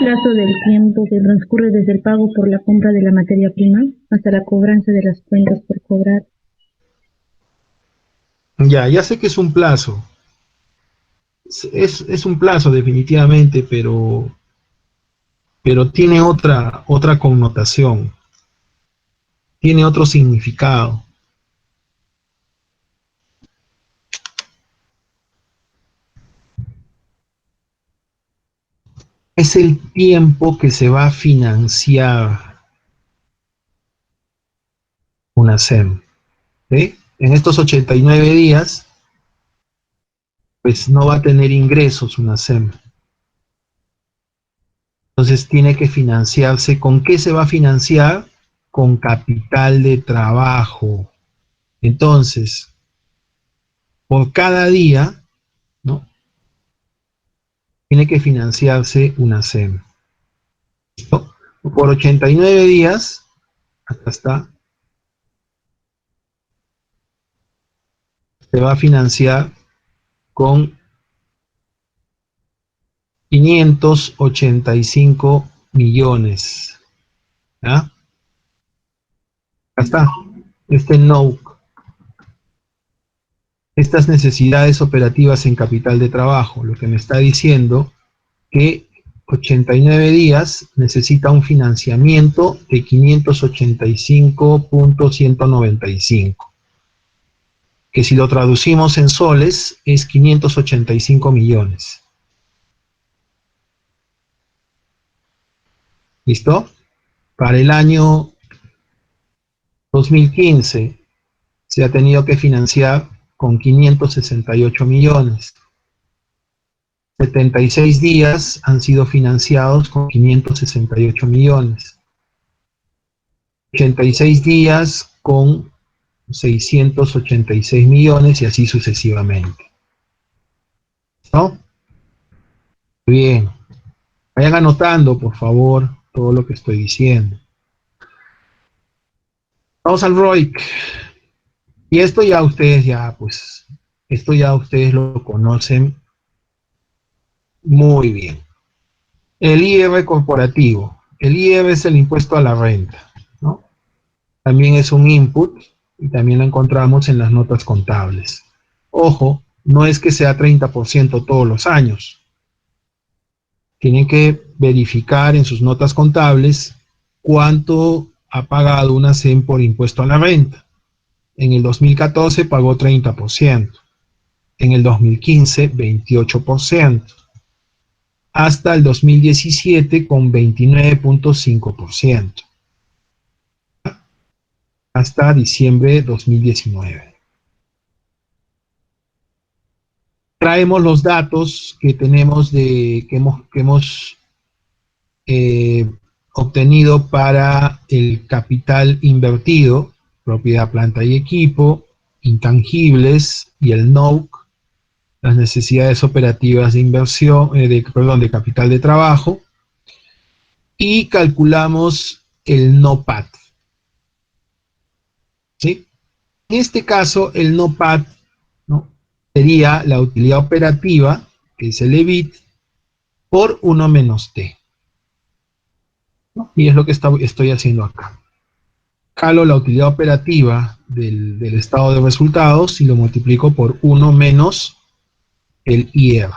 plazo del tiempo que transcurre desde el pago por la compra de la materia prima hasta la cobranza de las cuentas por cobrar? Ya sé que es un plazo. Es un plazo definitivamente, pero tiene otra connotación, tiene otro significado. Es el tiempo que se va a financiar una SEM. ¿Sí? En estos 89 días, pues no va a tener ingresos una SEM. Entonces tiene que financiarse. ¿Con qué se va a financiar? Con capital de trabajo. Entonces, por cada día, ¿no? Tiene que financiarse una SEM. ¿Listo? Por 89 días, acá está, se va a financiar con 585 millones. ¿Ya? Acá está, este NOC. Estas necesidades operativas en capital de trabajo, lo que me está diciendo que 89 días necesita un financiamiento de 585.195, que si lo traducimos en soles es 585 millones. ¿Listo? Para el año 2015 se ha tenido que financiar con 568 millones. 76 días han sido financiados con 568 millones. 86 días con 686 millones y así sucesivamente. ¿No? Bien. Vayan anotando, por favor, todo lo que estoy diciendo. Vamos al ROIC. Y esto ya ustedes lo conocen muy bien. El IR corporativo. El IR es el impuesto a la renta, ¿no? También es un input y también lo encontramos en las notas contables. Ojo, no es que sea 30% todos los años. Tienen que verificar en sus notas contables cuánto ha pagado una SEM por impuesto a la renta. En el 2014 pagó 30%, en el 2015 28%, hasta el 2017 con 29.5%, hasta diciembre de 2019. Traemos los datos que tenemos que hemos obtenido para el capital invertido, propiedad, planta y equipo, intangibles y el NOC, las necesidades operativas de inversión, de capital de trabajo, y calculamos el NOPAT. ¿Sí? En este caso, el NOPAT, ¿no?, sería la utilidad operativa, que es el EBIT, por 1 menos T. ¿No? Y es lo que estoy haciendo acá. Jalo la utilidad operativa del estado de resultados y lo multiplico por 1 menos el IR,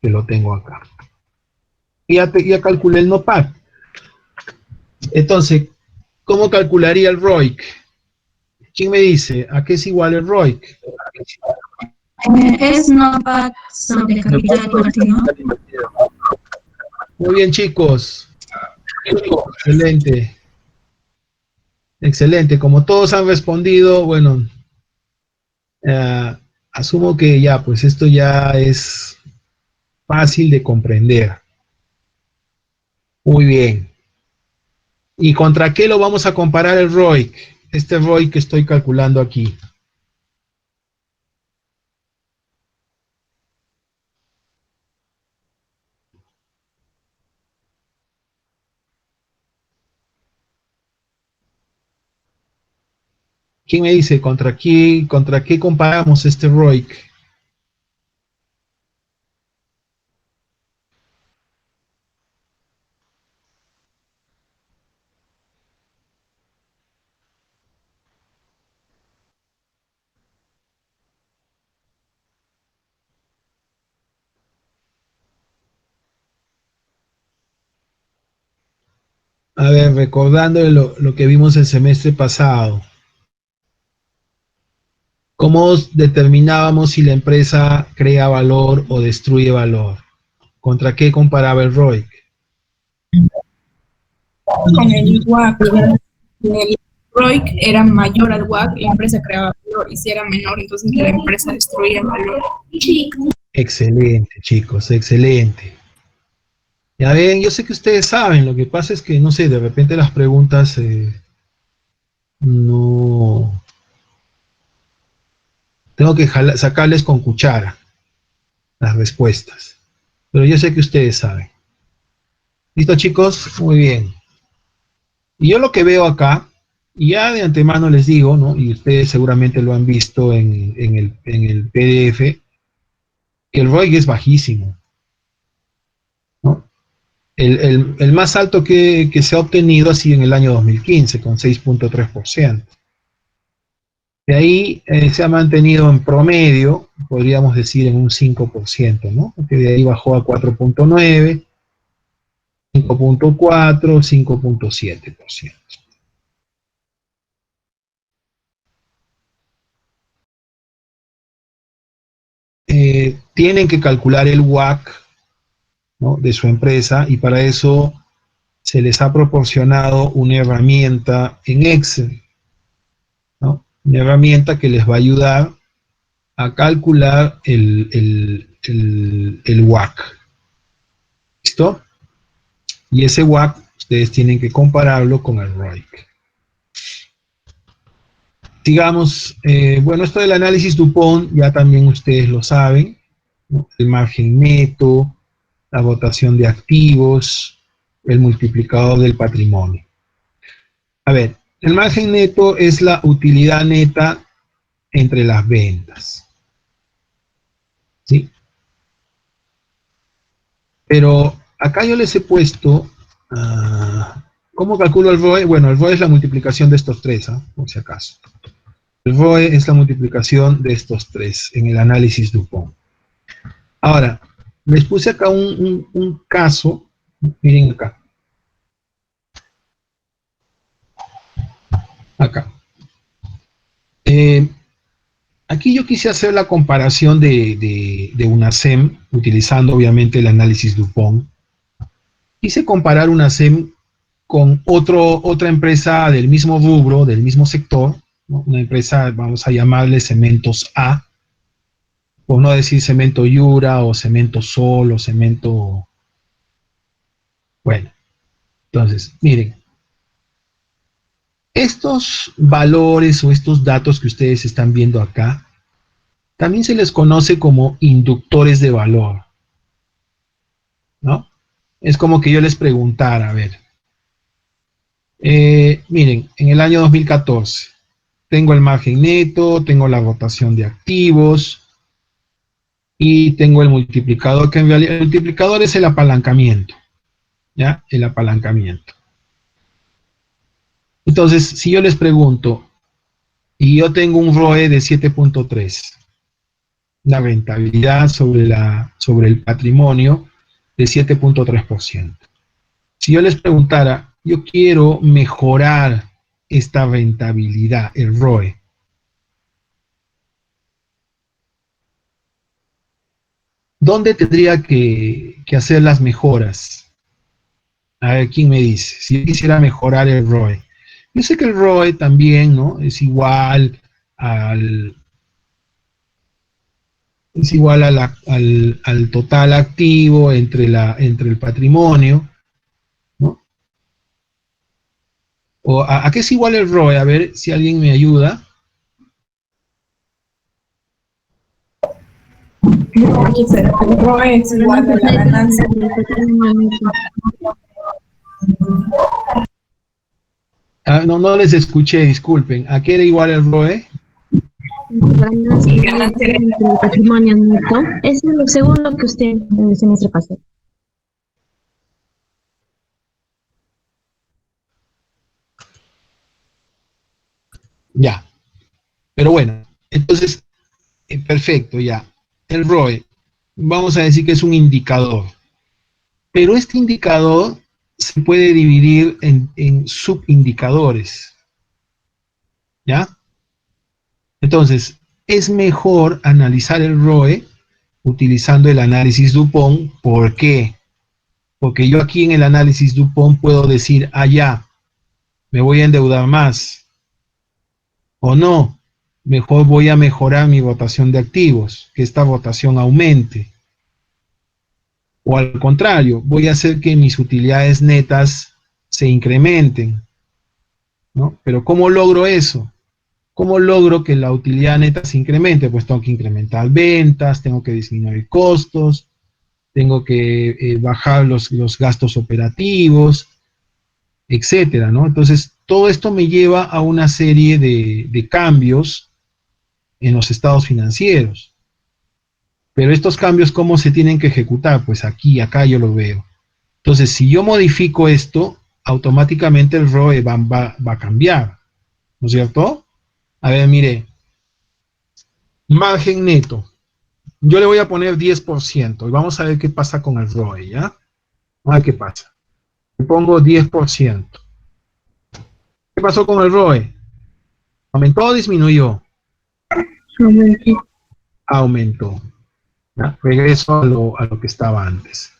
que lo tengo acá. Y ya calculé el NOPAT. Entonces, ¿cómo calcularía el ROIC? ¿Quién me dice a qué es igual el ROIC? Es NOPAT sobre capital invertido. Muy bien, chicos. Excelente. Excelente. Como todos han respondido, bueno, asumo que ya, pues esto ya es fácil de comprender. Muy bien. ¿Y contra qué lo vamos a comparar el ROIC? Este ROIC que estoy calculando aquí. ¿Quién me dice contra qué comparamos este ROIC? A ver, recordando lo que vimos el semestre pasado, ¿cómo determinábamos si la empresa crea valor o destruye valor? ¿Contra qué comparaba el ROIC? Con el WACC. El ROIC era mayor al WACC, la empresa creaba valor, y si era menor, entonces la empresa destruía valor. Excelente, chicos, excelente. Ya ven, yo sé que ustedes saben, lo que pasa es que, no sé, de repente las preguntas no... Tengo que sacarles con cuchara las respuestas. Pero yo sé que ustedes saben. ¿Listo, chicos? Muy bien. Y yo lo que veo acá, y ya de antemano les digo, ¿no? Y ustedes seguramente lo han visto en el PDF, que el ROIC es bajísimo, ¿no? El más alto que se ha obtenido ha sido en el año 2015, con 6.3%. De ahí se ha mantenido en promedio, podríamos decir en un 5%, ¿no? Porque de ahí bajó a 4.9%, 5.4%, 5.7%. Tienen que calcular el WACC, ¿no?, de su empresa, y para eso se les ha proporcionado una herramienta en Excel, ¿no? Una herramienta que les va a ayudar a calcular el WACC. ¿Listo? Y ese WACC ustedes tienen que compararlo con el ROIC. Sigamos, bueno, esto del análisis DuPont ya también ustedes lo saben, ¿no? El margen neto, la votación de activos, el multiplicador del patrimonio. A ver, el margen neto es la utilidad neta entre las ventas, ¿sí? Pero acá yo les he puesto, ¿cómo calculo el ROE? Bueno, el ROE es la multiplicación de estos tres, por si acaso. El ROE es la multiplicación de estos tres en el análisis DuPont. Ahora, les puse acá un caso, miren acá. Acá. Aquí yo quise hacer la comparación de una SEM, utilizando obviamente el análisis DuPont. Quise comparar una SEM con otra empresa del mismo rubro, del mismo sector, ¿no? Una empresa, vamos a llamarle Cementos A, por no decir Cemento Yura, o Cemento Sol, o Cemento... Bueno, entonces, miren. Estos valores o estos datos que ustedes están viendo acá, también se les conoce como inductores de valor, ¿no? Es como que yo les preguntara, a ver, miren, en el año 2014, tengo el margen neto, tengo la rotación de activos y tengo el multiplicador, que en realidad el multiplicador es el apalancamiento, ¿ya? El apalancamiento. Entonces, si yo les pregunto, y yo tengo un ROE de 7.3, la rentabilidad sobre el patrimonio de 7.3%. Si yo les preguntara, yo quiero mejorar esta rentabilidad, el ROE, ¿dónde tendría que hacer las mejoras? A ver, ¿quién me dice? Si yo quisiera mejorar el ROE. Yo sé que el ROE también, ¿no?, es igual al total activo entre el patrimonio, ¿no? ¿O a qué es igual el ROE? A ver si alguien me ayuda. El ROE es igual a la ganancia. No les escuché, disculpen. ¿A qué era igual el ROE? Ganancia del patrimonio neto. Es lo segundo que usted en el semestre pasado. Ya. Pero bueno, entonces, perfecto, ya. El ROE, vamos a decir que es un indicador. Pero este indicador se puede dividir en subindicadores, ¿ya? Entonces, es mejor analizar el ROE utilizando el análisis Dupont. ¿Por qué? Porque yo aquí en el análisis Dupont puedo decir, ya, me voy a endeudar más, o no, mejor voy a mejorar mi rotación de activos, que esta rotación aumente. O al contrario, voy a hacer que mis utilidades netas se incrementen, ¿no? Pero ¿cómo logro eso? ¿Cómo logro que la utilidad neta se incremente? Pues tengo que incrementar ventas, tengo que disminuir costos, tengo que bajar los gastos operativos, etcétera, ¿no? Entonces, todo esto me lleva a una serie de cambios en los estados financieros. Pero estos cambios, ¿cómo se tienen que ejecutar? Pues aquí, acá yo lo veo. Entonces, si yo modifico esto, automáticamente el ROE va a cambiar, ¿no es cierto? A ver, mire, margen neto. Yo le voy a poner 10% y vamos a ver qué pasa con el ROE, ¿ya? Vamos a ver qué pasa. Le pongo 10%. ¿Qué pasó con el ROE? ¿Aumentó o disminuyó? Aumentó. ¿Ya? Regreso a lo que estaba antes.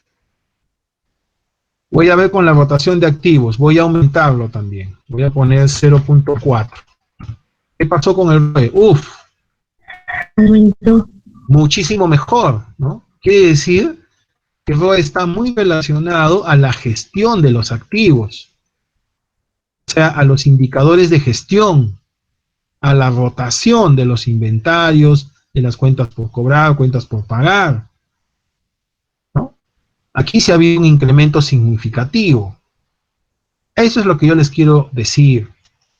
Voy a ver con la rotación de activos. Voy a aumentarlo también. Voy a poner 0.4. ¿Qué pasó con el ROE? Uf. Aumentó. Muchísimo mejor, ¿no? Quiere decir que el ROE está muy relacionado a la gestión de los activos. O sea, a los indicadores de gestión, a la rotación de los inventarios, de las cuentas por cobrar, cuentas por pagar, ¿no? Aquí sí ha habido un incremento significativo. Eso es lo que yo les quiero decir,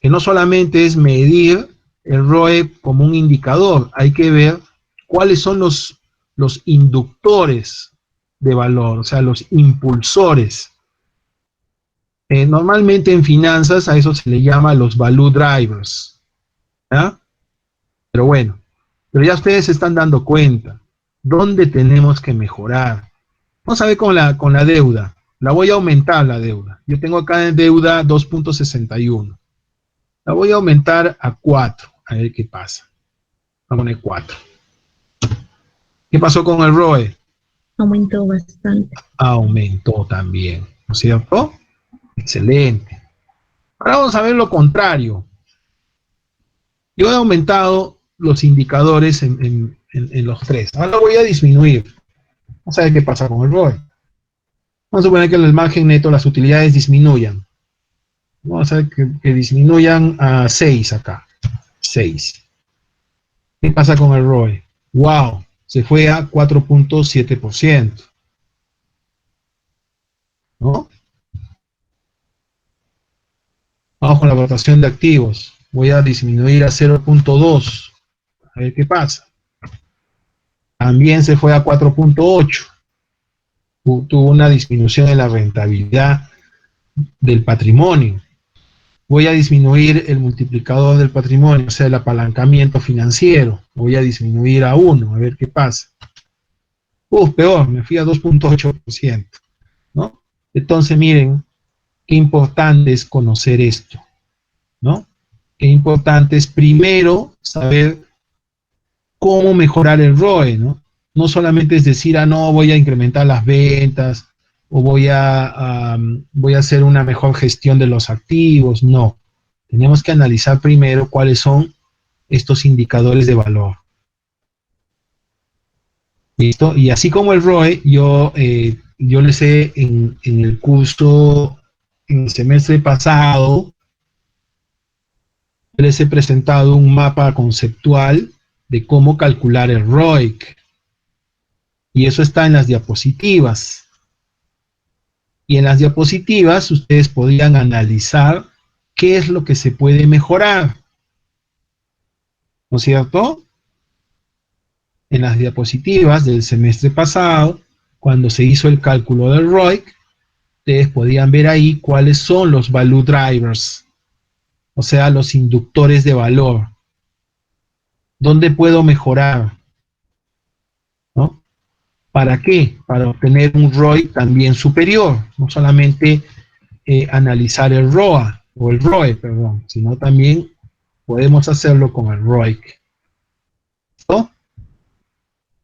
que no solamente es medir el ROE como un indicador, hay que ver cuáles son los inductores de valor, o sea, los impulsores. Normalmente en finanzas a eso se le llama los value drivers, ¿ya? Pero bueno, pero ya ustedes se están dando cuenta dónde tenemos que mejorar. Vamos a ver con la deuda. La voy a aumentar la deuda. Yo tengo acá en deuda 2.61. La voy a aumentar a 4. A ver qué pasa. Vamos a poner 4. ¿Qué pasó con el ROE? Aumentó bastante. Aumentó también, ¿no es cierto? Excelente. Ahora vamos a ver lo contrario. Yo he aumentado los indicadores en los tres. Ahora voy a disminuir. Vamos a ver qué pasa con el ROE. Vamos a suponer que en el margen neto las utilidades disminuyan. Vamos a ver que disminuyan a 6 acá. 6. ¿Qué pasa con el ROE? ¡Wow! Se fue a 4.7%. ¿No? Vamos con la rotación de activos. Voy a disminuir a 0.2. A ver qué pasa. También se fue a 4.8. Tuvo una disminución en la rentabilidad del patrimonio. Voy a disminuir el multiplicador del patrimonio, o sea, el apalancamiento financiero. Voy a disminuir a 1, a ver qué pasa. Peor, me fui a 2.8%, ¿no? Entonces, miren, qué importante es conocer esto, ¿no? Qué importante es primero saber cómo mejorar el ROE, ¿no? No solamente es decir, no, voy a incrementar las ventas, o voy a hacer una mejor gestión de los activos, no. Tenemos que analizar primero cuáles son estos indicadores de valor. ¿Listo? Y así como el ROE, yo les he, en el curso, en el semestre pasado, les he presentado un mapa conceptual de cómo calcular el ROIC. Y eso está en las diapositivas. Y en las diapositivas ustedes podrían analizar qué es lo que se puede mejorar. ¿No es cierto? En las diapositivas del semestre pasado, cuando se hizo el cálculo del ROIC, ustedes podían ver ahí cuáles son los value drivers, o sea, los inductores de valor. ¿Dónde puedo mejorar? ¿No? ¿Para qué? Para obtener un ROI también superior, no solamente analizar el ROA, o el ROE, perdón, sino también podemos hacerlo con el ROIC. ¿No?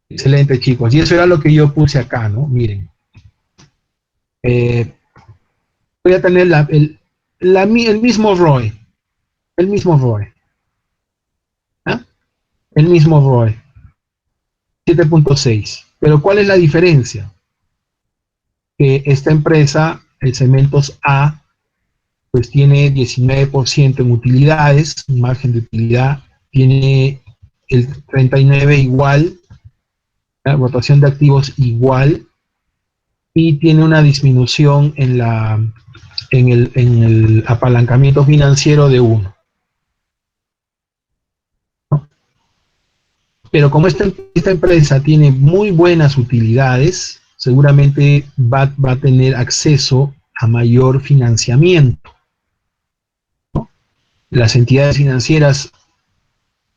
Excelente, chicos. Y eso era lo que yo puse acá, ¿no? Miren. Voy a tener el mismo ROE. El mismo ROE. ¿Ah? El mismo ROE. 7.6. Pero ¿cuál es la diferencia? Que esta empresa, el Cementos A, pues tiene 19% en utilidades, un margen de utilidad, tiene el 39 igual, la rotación de activos igual, y tiene una disminución en el apalancamiento financiero de 1. ¿No? Pero como esta empresa tiene muy buenas utilidades, seguramente va a tener acceso a mayor financiamiento. ¿No? Las entidades financieras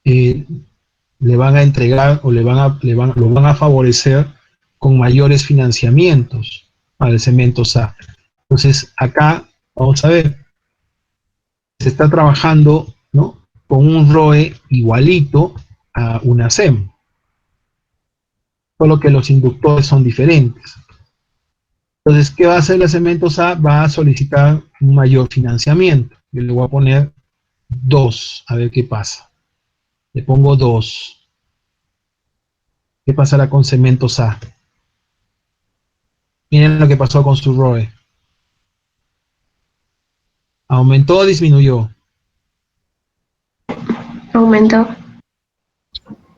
le van a entregar o lo van a favorecer con mayores financiamientos al Cementos A. Entonces, acá, vamos a ver, se está trabajando, ¿no?, con un ROE igualito a una SEM, solo que los inductores son diferentes. Entonces, ¿qué va a hacer la Cementos A? Va a solicitar un mayor financiamiento. Yo le voy a poner 2, a ver qué pasa. Le pongo 2. ¿Qué pasará con Cementos A? Miren lo que pasó con su ROE. ¿Aumentó o disminuyó? Aumentó.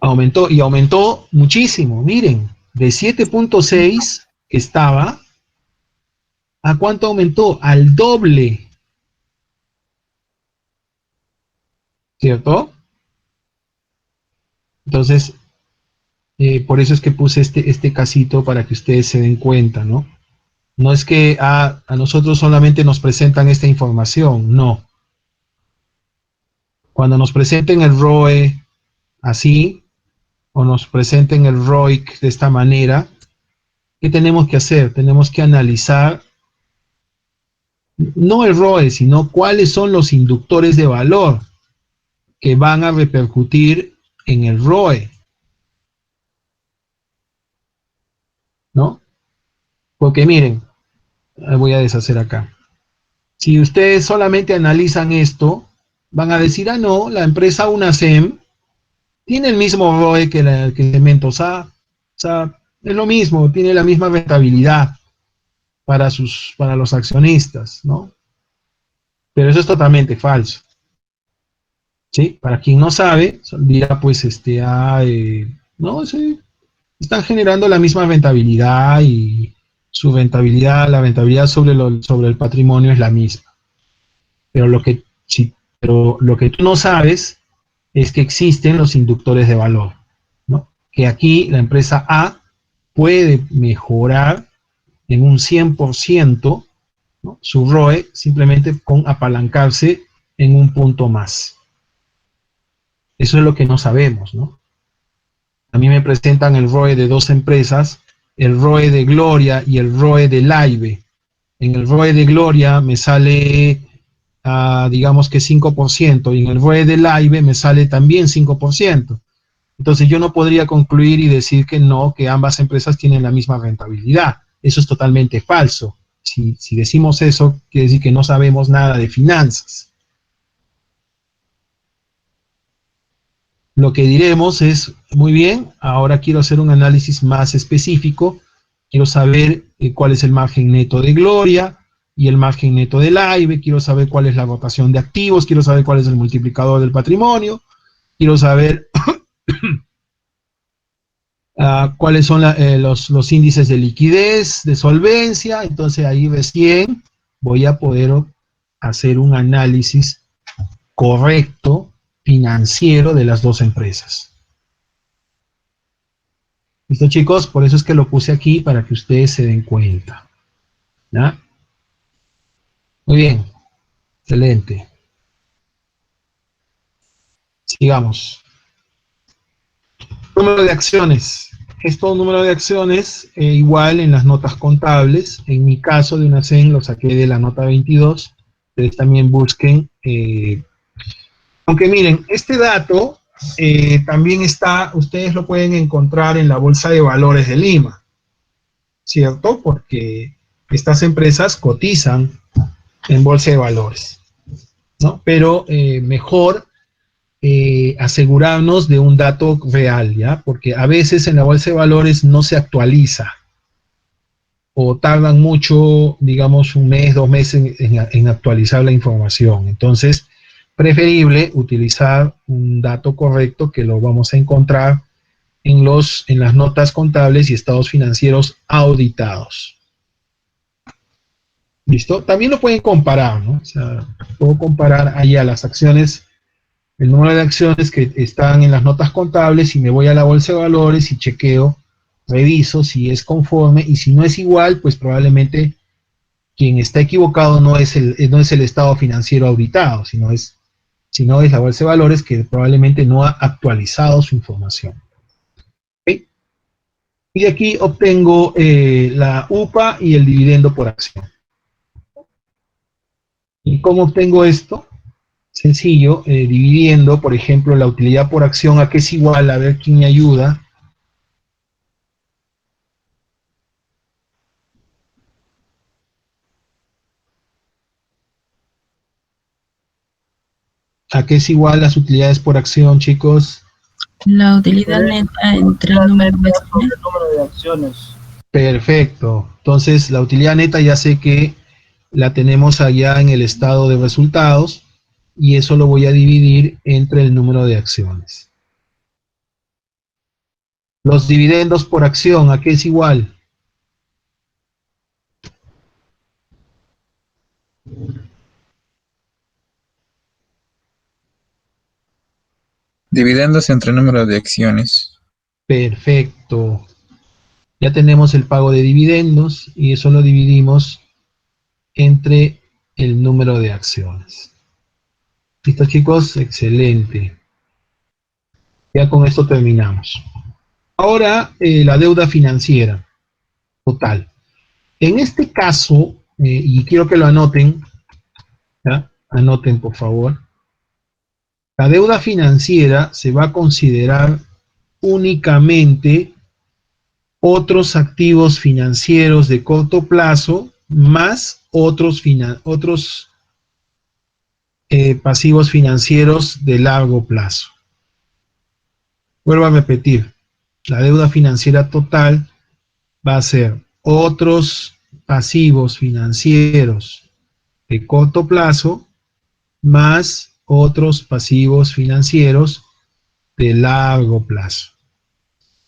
Aumentó, y aumentó muchísimo. Miren, de 7.6 que estaba, ¿a cuánto aumentó? Al doble. ¿Cierto? Entonces, por eso es que puse este casito para que ustedes se den cuenta, ¿no? No es que a nosotros solamente nos presentan esta información, no. Cuando nos presenten el ROE así, o nos presenten el ROIC de esta manera, ¿qué tenemos que hacer? Tenemos que analizar no el ROE, sino cuáles son los inductores de valor que van a repercutir en el ROE, ¿no? Porque miren, voy a deshacer acá. Si ustedes solamente analizan esto, van a decir, ah, no, la empresa UNACEM tiene el mismo ROE que Cementos A, o sea, es lo mismo, tiene la misma rentabilidad para los accionistas, ¿no? Pero eso es totalmente falso. ¿Sí? Para quien no sabe, dirá, pues, no, sí, están generando la misma rentabilidad y su rentabilidad, la rentabilidad sobre el patrimonio es la misma. Pero lo que tú no sabes es que existen los inductores de valor, ¿no? Que aquí la empresa A puede mejorar en un 100%, ¿no?, su ROE simplemente con apalancarse en un punto más. Eso es lo que no sabemos, ¿no? A mí me presentan el ROE de dos empresas, el ROE de Gloria y el ROE de Laibe. En el ROE de Gloria me sale, digamos que 5%, y en el ROE de Laibe me sale también 5%. Entonces yo no podría concluir y decir que no, que ambas empresas tienen la misma rentabilidad. Eso es totalmente falso. Si decimos eso, quiere decir que no sabemos nada de finanzas. Lo que diremos es, muy bien, ahora quiero hacer un análisis más específico, quiero saber cuál es el margen neto de Gloria y el margen neto de Laibe, quiero saber cuál es la rotación de activos, quiero saber cuál es el multiplicador del patrimonio, quiero saber cuáles son los índices de liquidez, de solvencia. Entonces ahí recién voy a poder hacer un análisis correcto financiero de las dos empresas. ¿Listo, chicos? Por eso es que lo puse aquí, para que ustedes se den cuenta. ¿Ya? Muy bien. Excelente. Sigamos. Número de acciones. Estos números de acciones, igual en las notas contables. En mi caso de UNACEN lo saqué de la nota 22. Ustedes también busquen. Aunque miren, este dato también está, ustedes lo pueden encontrar en la Bolsa de Valores de Lima, ¿cierto? Porque estas empresas cotizan en Bolsa de Valores, ¿no? Pero mejor asegurarnos de un dato real, ¿ya? Porque a veces en la Bolsa de Valores no se actualiza o tardan mucho, digamos, un mes, 2 meses en actualizar la información. Entonces, preferible utilizar un dato correcto que lo vamos a encontrar en las notas contables y estados financieros auditados. ¿Listo? También lo pueden comparar, ¿no? O sea, puedo comparar allá las acciones, el número de acciones que están en las notas contables y me voy a la Bolsa de Valores y chequeo, reviso si es conforme, y si no es igual, pues probablemente quien está equivocado no es el estado financiero auditado, sino es la Bolsa de Valores que probablemente no ha actualizado su información. ¿Okay? Y de aquí obtengo la UPA y el dividendo por acción. ¿Y cómo obtengo esto? Sencillo, dividiendo, por ejemplo, la utilidad por acción, ¿a qué es igual? A ver quién me ayuda. ¿A qué es igual las utilidades por acción, chicos? La utilidad neta entre el número de acciones. Perfecto. Entonces, la utilidad neta ya sé que la tenemos allá en el estado de resultados y eso lo voy a dividir entre el número de acciones. Los dividendos por acción, ¿a qué es igual? Dividendos entre número de acciones. Perfecto. Ya tenemos el pago de dividendos y eso lo dividimos entre el número de acciones. ¿Listo, chicos? Excelente. Ya con esto terminamos. Ahora, la deuda financiera total. En este caso, y quiero que lo anoten, ¿ya? Anoten, por favor. La deuda financiera se va a considerar únicamente otros activos financieros de corto plazo más otros pasivos financieros de largo plazo. Vuelvo a repetir, la deuda financiera total va a ser otros pasivos financieros de corto plazo más otros pasivos financieros de largo plazo.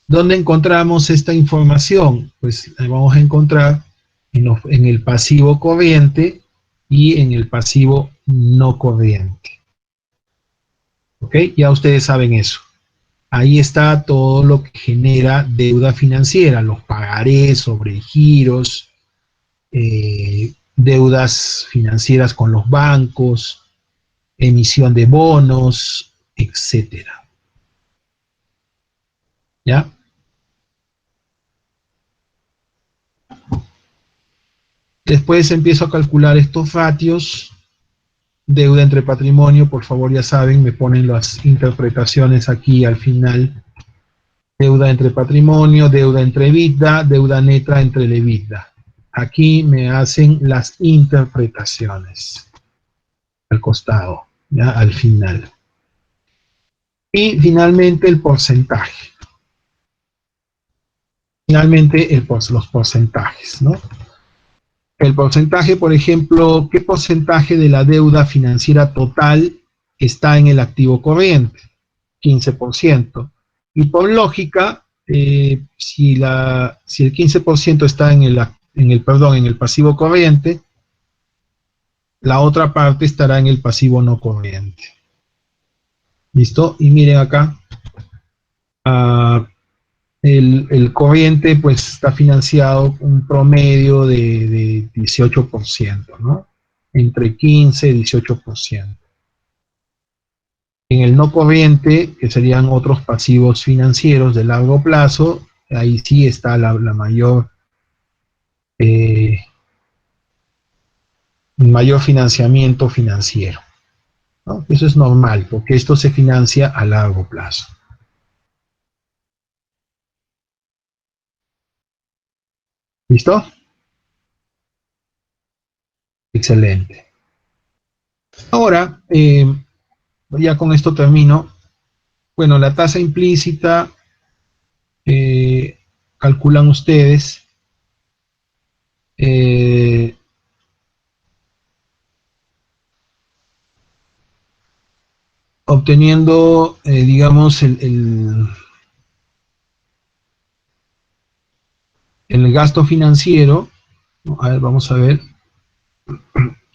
¿Dónde encontramos esta información? Pues la vamos a encontrar en el pasivo corriente y en el pasivo no corriente. ¿Ok? Ya ustedes saben eso. Ahí está todo lo que genera deuda financiera, los pagarés, sobregiros, deudas financieras con los bancos, emisión de bonos, etcétera. ¿Ya? Después empiezo a calcular estos ratios. Deuda entre patrimonio, por favor, ya saben, me ponen las interpretaciones aquí al final. Deuda entre patrimonio, deuda entre EBITDA, deuda neta entre el EBITDA. Aquí me hacen las interpretaciones al costado, ya al final. Y finalmente el porcentaje. Finalmente los porcentajes, ¿no? El porcentaje, por ejemplo, ¿qué porcentaje de la deuda financiera total está en el activo corriente? 15%. Y por lógica, si el 15% está en el pasivo corriente, la otra parte estará en el pasivo no corriente. ¿Listo? Y miren acá, el corriente pues está financiado un promedio de 18%, ¿no? Entre 15 y 18%. En el no corriente, que serían otros pasivos financieros de largo plazo, ahí sí está la mayor, mayor financiamiento financiero, ¿no? Eso es normal, porque esto se financia a largo plazo. ¿Listo? Excelente. Ahora, ya con esto termino. Bueno, la tasa implícita, calculan ustedes, obteniendo, digamos, el gasto financiero, ¿no? A ver, vamos a ver,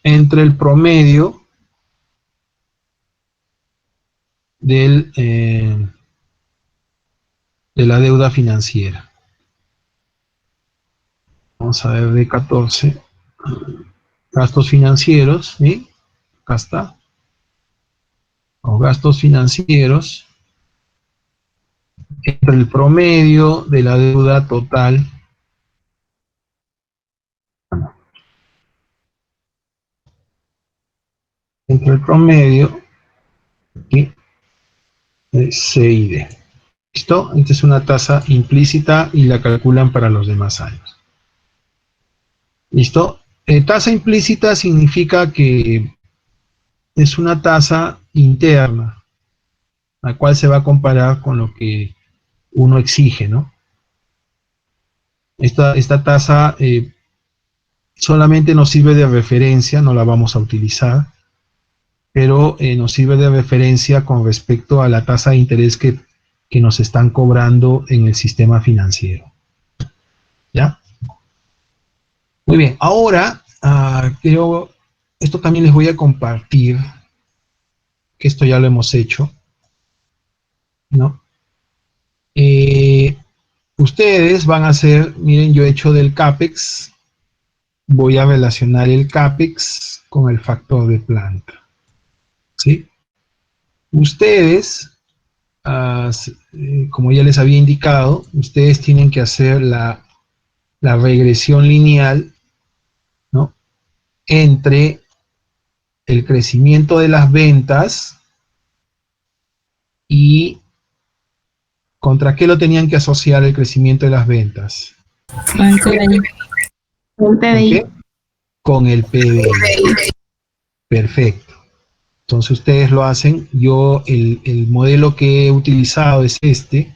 entre el promedio de la deuda financiera. Vamos a ver de 14. Gastos financieros, ¿sí? Acá está. Los gastos financieros entre el promedio de la deuda total entre el promedio y C y D. ¿Listo? Esta es una tasa implícita y la calculan para los demás años. ¿Listo? Tasa implícita significa que es una tasa interna, la cual se va a comparar con lo que uno exige, ¿no? Esta tasa solamente nos sirve de referencia, no la vamos a utilizar, pero nos sirve de referencia con respecto a la tasa de interés que nos están cobrando en el sistema financiero. ¿Ya? Muy bien, ahora esto también les voy a compartir, que esto ya lo hemos hecho, ¿no? Ustedes van a hacer, miren, yo he hecho del CAPEX, voy a relacionar el CAPEX con el factor de planta, ¿sí? Ustedes, como ya les había indicado, ustedes tienen que hacer la regresión lineal, ¿no? Entre el crecimiento de las ventas y ¿contra qué lo tenían que asociar el crecimiento de las ventas? Un PBI. Con el PBI. Perfecto. Entonces ustedes lo hacen. Yo el modelo que he utilizado es este.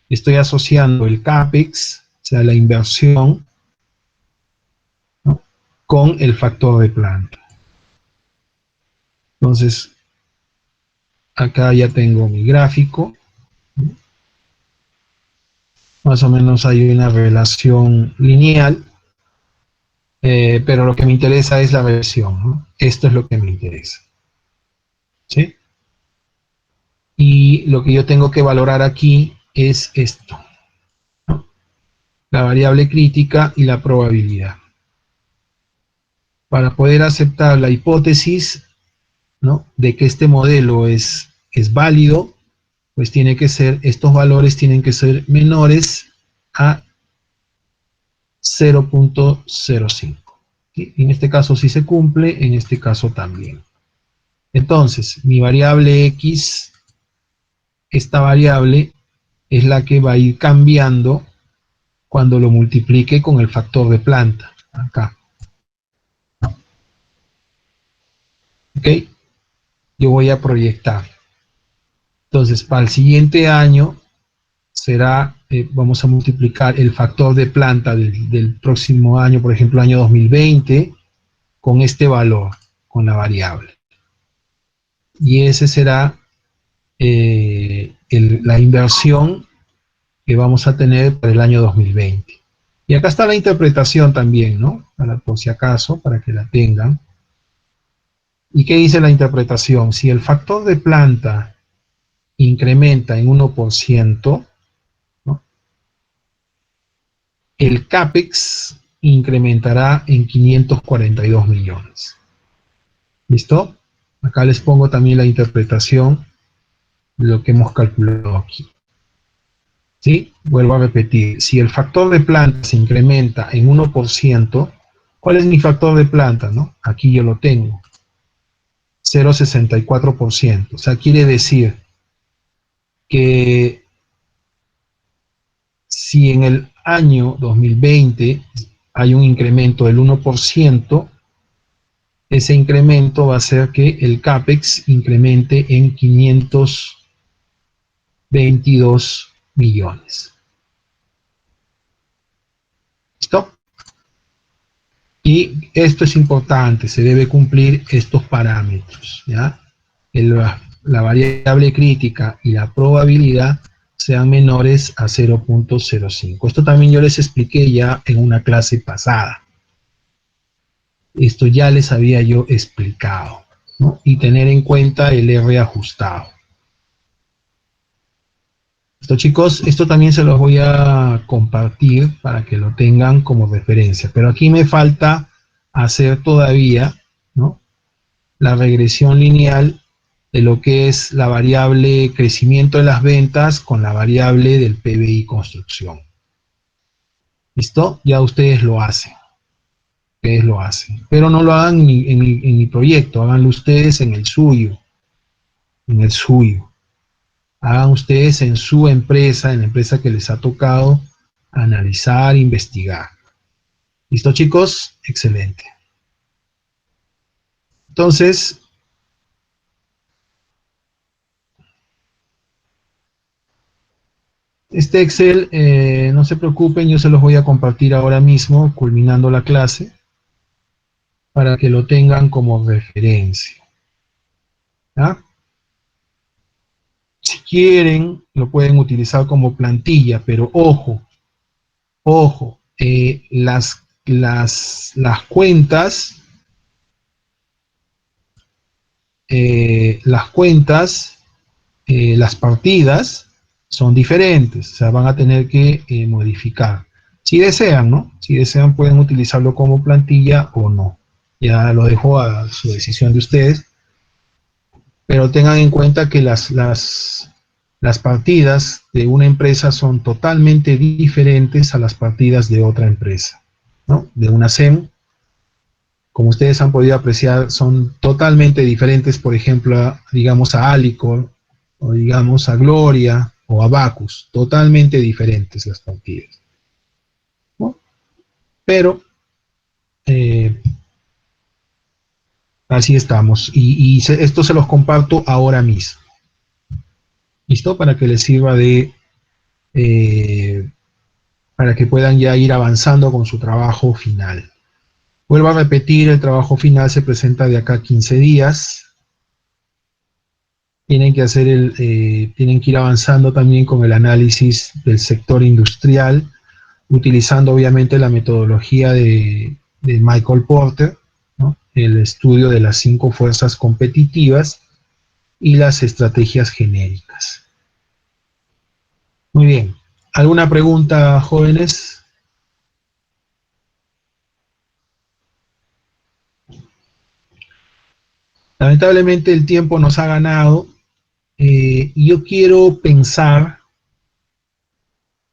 Estoy asociando el CAPEX, o sea, la inversión, ¿no? Con el factor de planta. Entonces, acá ya tengo mi gráfico. Más o menos hay una relación lineal, pero lo que me interesa es la regresión, ¿no? Esto es lo que me interesa. ¿Sí? Y lo que yo tengo que valorar aquí es esto, ¿no? La variable crítica y la probabilidad. Para poder aceptar la hipótesis, ¿no?, de que este modelo es válido, pues tiene que ser, estos valores tienen que ser menores a 0.05. ¿Sí? En este caso sí se cumple, en este caso también. Entonces, mi variable X, esta variable es la que va a ir cambiando cuando lo multiplique con el factor de planta, acá. ¿Ok? Yo voy a proyectar. Entonces, para el siguiente año será, vamos a multiplicar el factor de planta del próximo año, por ejemplo, año 2020, con este valor, con la variable. Y ese será la inversión que vamos a tener para el año 2020. Y acá está la interpretación también, ¿no? Por si acaso, para que la tengan. ¿Y qué dice la interpretación? Si el factor de planta incrementa en 1%, ¿no?, el CAPEX incrementará en 542 millones. ¿Listo? Acá les pongo también la interpretación de lo que hemos calculado aquí. ¿Sí? Vuelvo a repetir, si el factor de planta se incrementa en 1%, ¿cuál es mi factor de planta, no? Aquí yo lo tengo, 0,64%. O sea, quiere decir que si en el año 2020 hay un incremento del 1%, ese incremento va a hacer que el CAPEX incremente en 522 millones. ¿Listo? Y esto es importante, se debe cumplir estos parámetros, ¿ya? La variable crítica y la probabilidad sean menores a 0.05. Esto también yo les expliqué ya en una clase pasada. Esto ya les había yo explicado, ¿no? Y tener en cuenta el R ajustado. Esto, chicos, esto también se los voy a compartir para que lo tengan como referencia. Pero aquí me falta hacer todavía, ¿no?, la regresión lineal de lo que es la variable crecimiento de las ventas con la variable del PBI construcción. ¿Listo? Ya ustedes lo hacen. Ustedes lo hacen. Pero no lo hagan en mi proyecto, háganlo ustedes en el suyo. En el suyo. Hagan ustedes en su empresa, en la empresa que les ha tocado analizar, investigar. ¿Listo, chicos? Excelente. Entonces, este Excel, no se preocupen, yo se los voy a compartir ahora mismo, culminando la clase, para que lo tengan como referencia. ¿Ya? Si quieren, lo pueden utilizar como plantilla, pero ojo, ojo, las cuentas, las partidas son diferentes, o sea, van a tener que modificar. Si desean, ¿no? Si desean pueden utilizarlo como plantilla o no. Ya lo dejo a su decisión de ustedes. Pero tengan en cuenta que las partidas de una empresa son totalmente diferentes a las partidas de otra empresa, ¿no? De una SEM, como ustedes han podido apreciar, son totalmente diferentes, por ejemplo, digamos a Alicor, o digamos a Gloria, o a Bacus, totalmente diferentes las partidas, ¿no? Pero, así estamos, y esto se los comparto ahora mismo. ¿Listo? Para que les sirva de, para que puedan ya ir avanzando con su trabajo final. Vuelvo a repetir, el trabajo final se presenta de acá a 15 días. Tienen que hacer tienen que ir avanzando también con el análisis del sector industrial, utilizando obviamente la metodología de Michael Porter, ¿no? El estudio de las 5 fuerzas competitivas y las estrategias genéricas. Muy bien. ¿Alguna pregunta, jóvenes? Lamentablemente el tiempo nos ha ganado. Y yo quiero pensar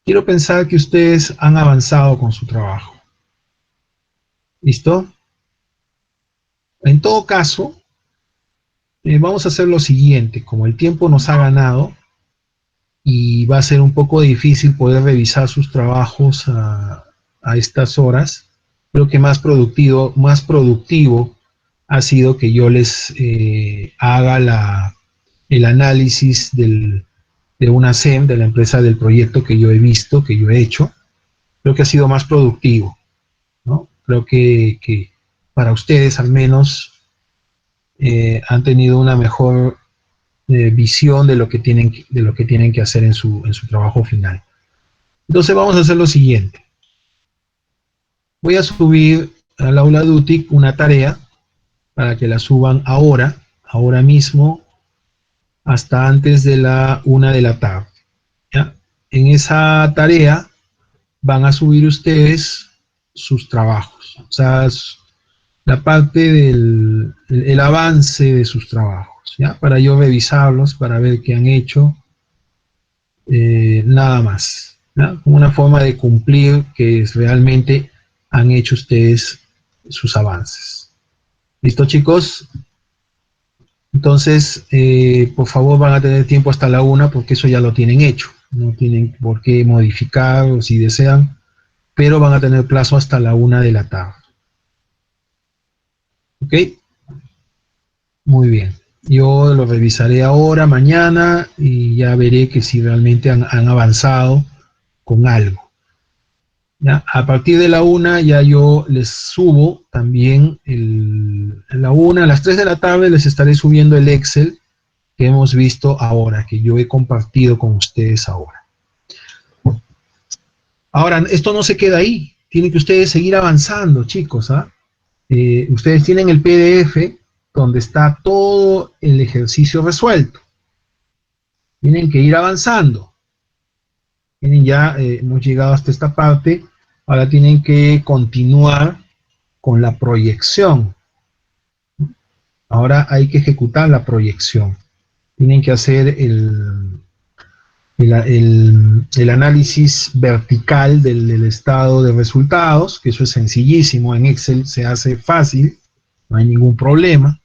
que ustedes han avanzado con su trabajo. ¿Listo? En todo caso, vamos a hacer lo siguiente. Como el tiempo nos ha ganado y va a ser un poco difícil poder revisar sus trabajos a estas horas, creo que más productivo ha sido que yo les haga el análisis de una SEM, de la empresa del proyecto que yo he visto, que yo he hecho. Creo que ha sido más productivo, ¿no? Creo que para ustedes al menos han tenido una mejor visión de lo que tienen que hacer en su trabajo final. Entonces vamos a hacer lo siguiente. Voy a subir al aula DUTIC una tarea para que la suban ahora mismo, hasta antes de la 1 de la tarde. ¿Ya? En esa tarea van a subir ustedes sus trabajos, o sea, la parte el avance de sus trabajos, ¿ya? Para yo revisarlos, para ver qué han hecho, nada más, ¿no? Como una forma de cumplir que realmente han hecho ustedes sus avances. ¿Listo, chicos? Entonces, por favor, van a tener tiempo hasta la 1 porque eso ya lo tienen hecho. No tienen por qué modificar si desean, pero van a tener plazo hasta la 1 de la tarde. ¿Ok? Muy bien. Yo lo revisaré ahora, mañana, y ya veré que si realmente han avanzado con algo. ¿Ya? A partir de la 1 ya yo les subo también a la 1, a las 3 de la tarde les estaré subiendo el Excel que hemos visto ahora, que yo he compartido con ustedes ahora. Ahora, esto no se queda ahí, tienen que ustedes seguir avanzando, chicos, ¿ah? Ustedes tienen el PDF donde está todo el ejercicio resuelto. Tienen que ir avanzando. Tienen ya, hemos llegado hasta esta parte, ahora tienen que continuar con la proyección. Ahora hay que ejecutar la proyección. Tienen que hacer el análisis vertical del estado de resultados, que eso es sencillísimo, en Excel se hace fácil, no hay ningún problema.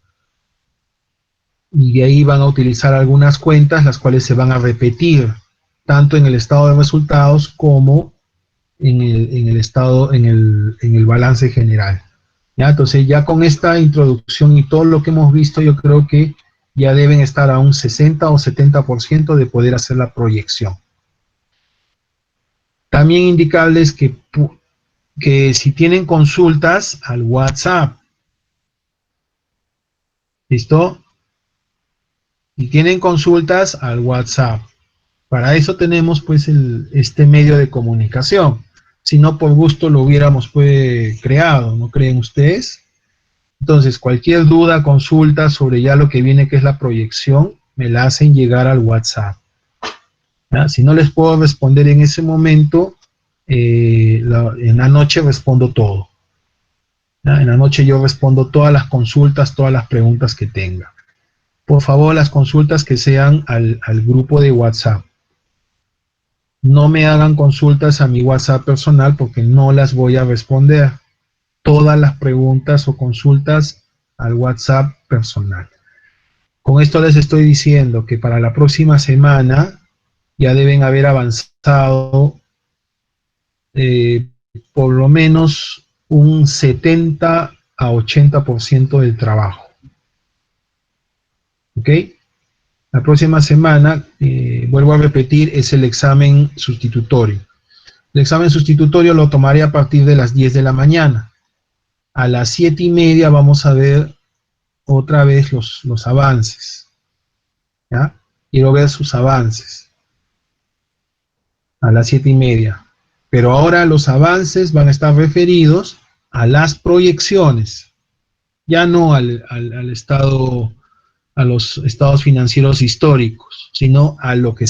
Y de ahí van a utilizar algunas cuentas, las cuales se van a repetir, tanto en el estado de resultados como en el balance general. ¿Ya? Entonces ya con esta introducción y todo lo que hemos visto, yo creo que ya deben estar a un 60 o 70% de poder hacer la proyección. También indicarles que si tienen consultas al WhatsApp, ¿listo? Si tienen consultas al WhatsApp, para eso tenemos pues este medio de comunicación. Si no, por gusto lo hubiéramos pues creado, ¿no creen ustedes? Entonces, cualquier duda, consulta sobre ya lo que viene, que es la proyección, me la hacen llegar al WhatsApp. ¿Ya? Si no les puedo responder en ese momento, en la noche respondo todo. ¿Ya? En la noche yo respondo todas las consultas, todas las preguntas que tenga. Por favor, las consultas que sean al grupo de WhatsApp. No me hagan consultas a mi WhatsApp personal porque no las voy a responder. Todas las preguntas o consultas al WhatsApp personal. Con esto les estoy diciendo que para la próxima semana ya deben haber avanzado por lo menos un 70 a 80% del trabajo. ¿Ok? La próxima semana, vuelvo a repetir, es el examen sustitutorio. El examen sustitutorio lo tomaré a partir de las 10 de la mañana. A las 7:30 vamos a ver otra vez los avances. ¿Ya? Quiero ver sus avances. A las 7:30. Pero ahora los avances van a estar referidos a las proyecciones. Ya no al estado, a los estados financieros históricos, sino a lo que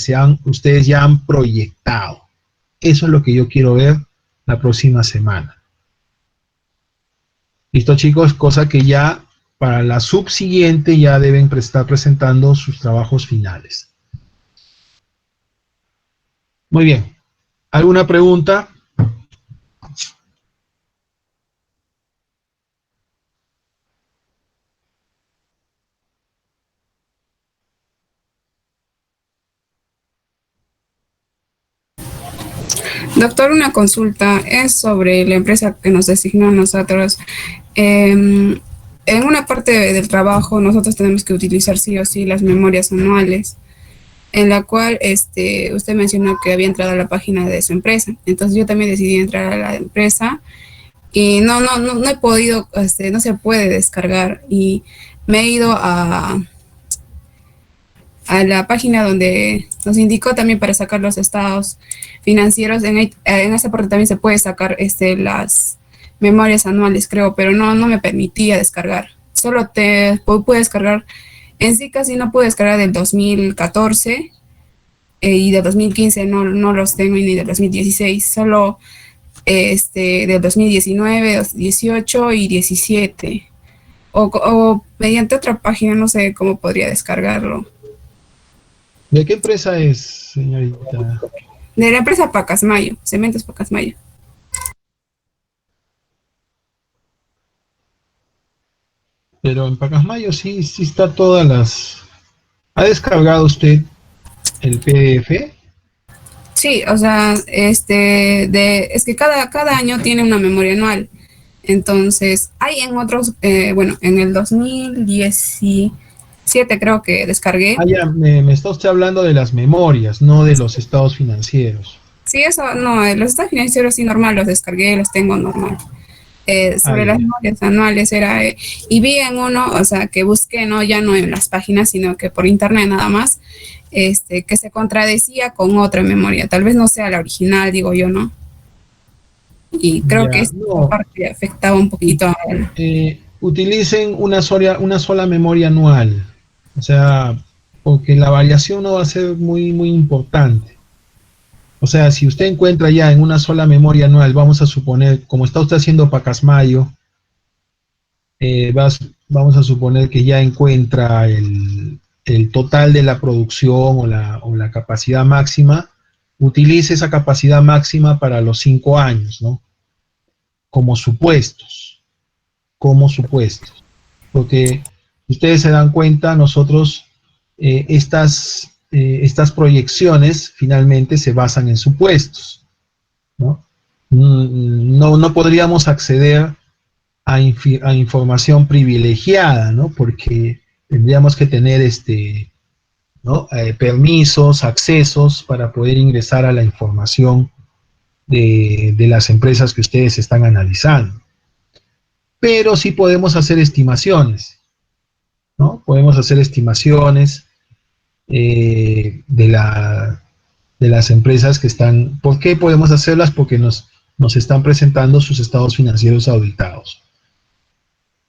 ustedes ya han proyectado. Eso es lo que yo quiero ver la próxima semana. ¿Listo, chicos? Cosa que ya para la subsiguiente ya deben estar presentando sus trabajos finales. Muy bien. ¿Alguna pregunta? Doctor, una consulta es sobre la empresa que nos designó a nosotros. En una parte del trabajo nosotros tenemos que utilizar sí o sí las memorias anuales, en la cual usted mencionó que había entrado a la página de su empresa. Entonces yo también decidí entrar a la empresa y no he podido, no se puede descargar, y me he ido a la página donde nos indicó también para sacar los estados financieros. En esa parte también se puede sacar las memorias anuales, creo, pero no me permitía descargar. Solo pude descargar, en sí casi no pude descargar del 2014 y del 2015 no los tengo, ni del 2016, solo del 2019, 18 y 17. O mediante otra página, no sé cómo podría descargarlo. ¿De qué empresa es, señorita? De la empresa Pacasmayo, Cementos Pacasmayo. Pero en Pacasmayo sí está todas las... ¿Ha descargado usted el PDF? Sí, o sea, es que cada año tiene una memoria anual. Entonces, hay en otros, bueno, en el 2017 creo que descargué. Ah, ya, me está usted hablando de las memorias, no de los estados financieros. Sí, eso, no, los estados financieros sí normal, los descargué, los tengo normal. Sobre las memorias anuales era, y vi en uno, o sea, que busqué, ¿no? Ya no en las páginas, sino que por internet nada más, que se contradecía con otra memoria. Tal vez no sea la original, digo yo, ¿no? Y creo que esta parte afectaba un poquito a él. Utilicen una sola memoria anual, o sea, porque la variación no va a ser muy importante. O sea, si usted encuentra ya en una sola memoria anual, vamos a suponer, como está usted haciendo Pacasmayo, vamos a suponer que ya encuentra el total de la producción o la capacidad máxima, utilice esa capacidad máxima para los 5 años, ¿no? Como supuestos. Porque ustedes se dan cuenta, nosotros estas proyecciones finalmente se basan en supuestos, ¿no? No podríamos acceder a información privilegiada, ¿no? Porque tendríamos que tener ¿no? Permisos, accesos para poder ingresar a la información de las empresas que ustedes están analizando. Pero sí podemos hacer estimaciones, ¿no? Podemos hacer estimaciones de las empresas que están... ¿Por qué podemos hacerlas? Porque nos están presentando sus estados financieros auditados.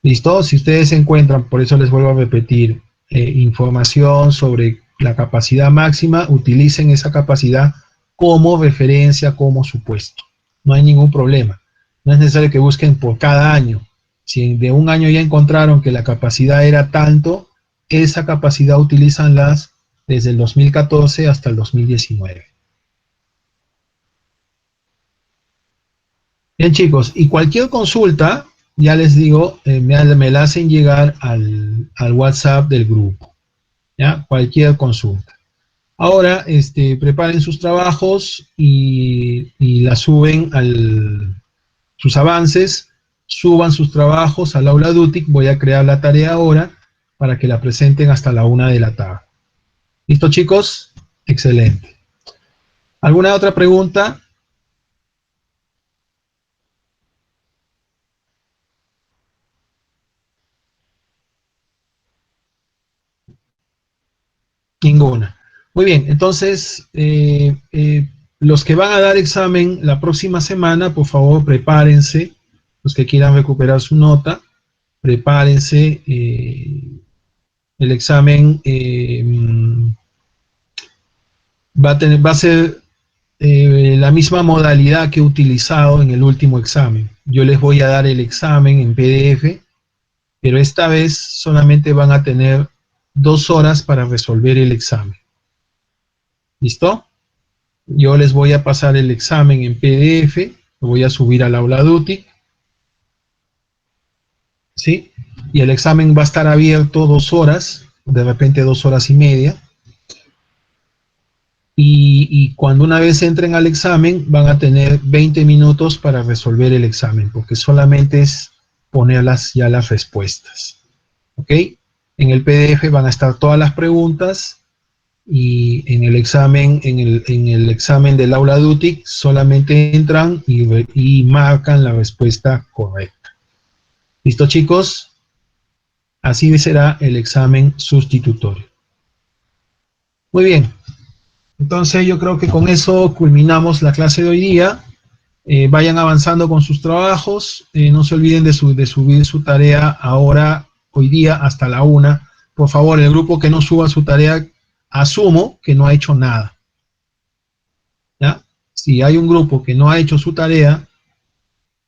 ¿Listo? Si ustedes encuentran, por eso les vuelvo a repetir, información sobre la capacidad máxima, utilicen esa capacidad como referencia, como supuesto. No hay ningún problema. No es necesario que busquen por cada año. Si de un año ya encontraron que la capacidad era tanto, esa capacidad utilizanlas desde el 2014 hasta el 2019. Bien, chicos, y cualquier consulta, ya les digo, me la hacen llegar al WhatsApp del grupo. ¿Ya? Cualquier consulta. Ahora, preparen sus trabajos y la suben sus avances, suban sus trabajos al aula DUTIC. Voy a crear la tarea ahora para que la presenten hasta la 1 de la tarde. ¿Listo, chicos? Excelente. ¿Alguna otra pregunta? Ninguna. Muy bien, entonces, los que van a dar examen la próxima semana, por favor, prepárense. Los que quieran recuperar su nota, prepárense. El examen va a ser la misma modalidad que he utilizado en el último examen. Yo les voy a dar el examen en PDF, pero esta vez solamente van a tener 2 horas para resolver el examen. ¿Listo? Yo les voy a pasar el examen en PDF, lo voy a subir al aula DUTIC. ¿Sí? Y el examen va a estar abierto 2 horas, de repente 2 horas y media. Y cuando una vez entren al examen, van a tener 20 minutos para resolver el examen, porque solamente es ponerlas ya las respuestas. ¿Ok? En el PDF van a estar todas las preguntas y en el examen, en el examen del aula DUTIC solamente entran y marcan la respuesta correcta. ¿Listo, chicos? Así será el examen sustitutorio. Muy bien. Entonces yo creo que con eso culminamos la clase de hoy día. Vayan avanzando con sus trabajos. No se olviden de subir su tarea ahora, hoy día, hasta la 1. Por favor, el grupo que no suba su tarea, asumo que no ha hecho nada. ¿Ya? Si hay un grupo que no ha hecho su tarea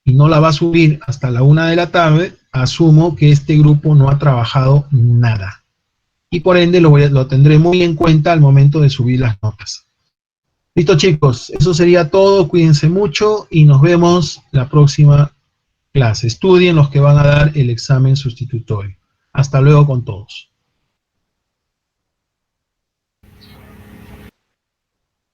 y no la va a subir hasta la 1 de la tarde, asumo que este grupo no ha trabajado nada. y por ende lo tendré muy en cuenta al momento de subir las notas. Listo, chicos, eso sería todo. Cuídense mucho y nos vemos la próxima clase. Estudien los que van a dar el examen sustitutorio. Hasta luego con todos.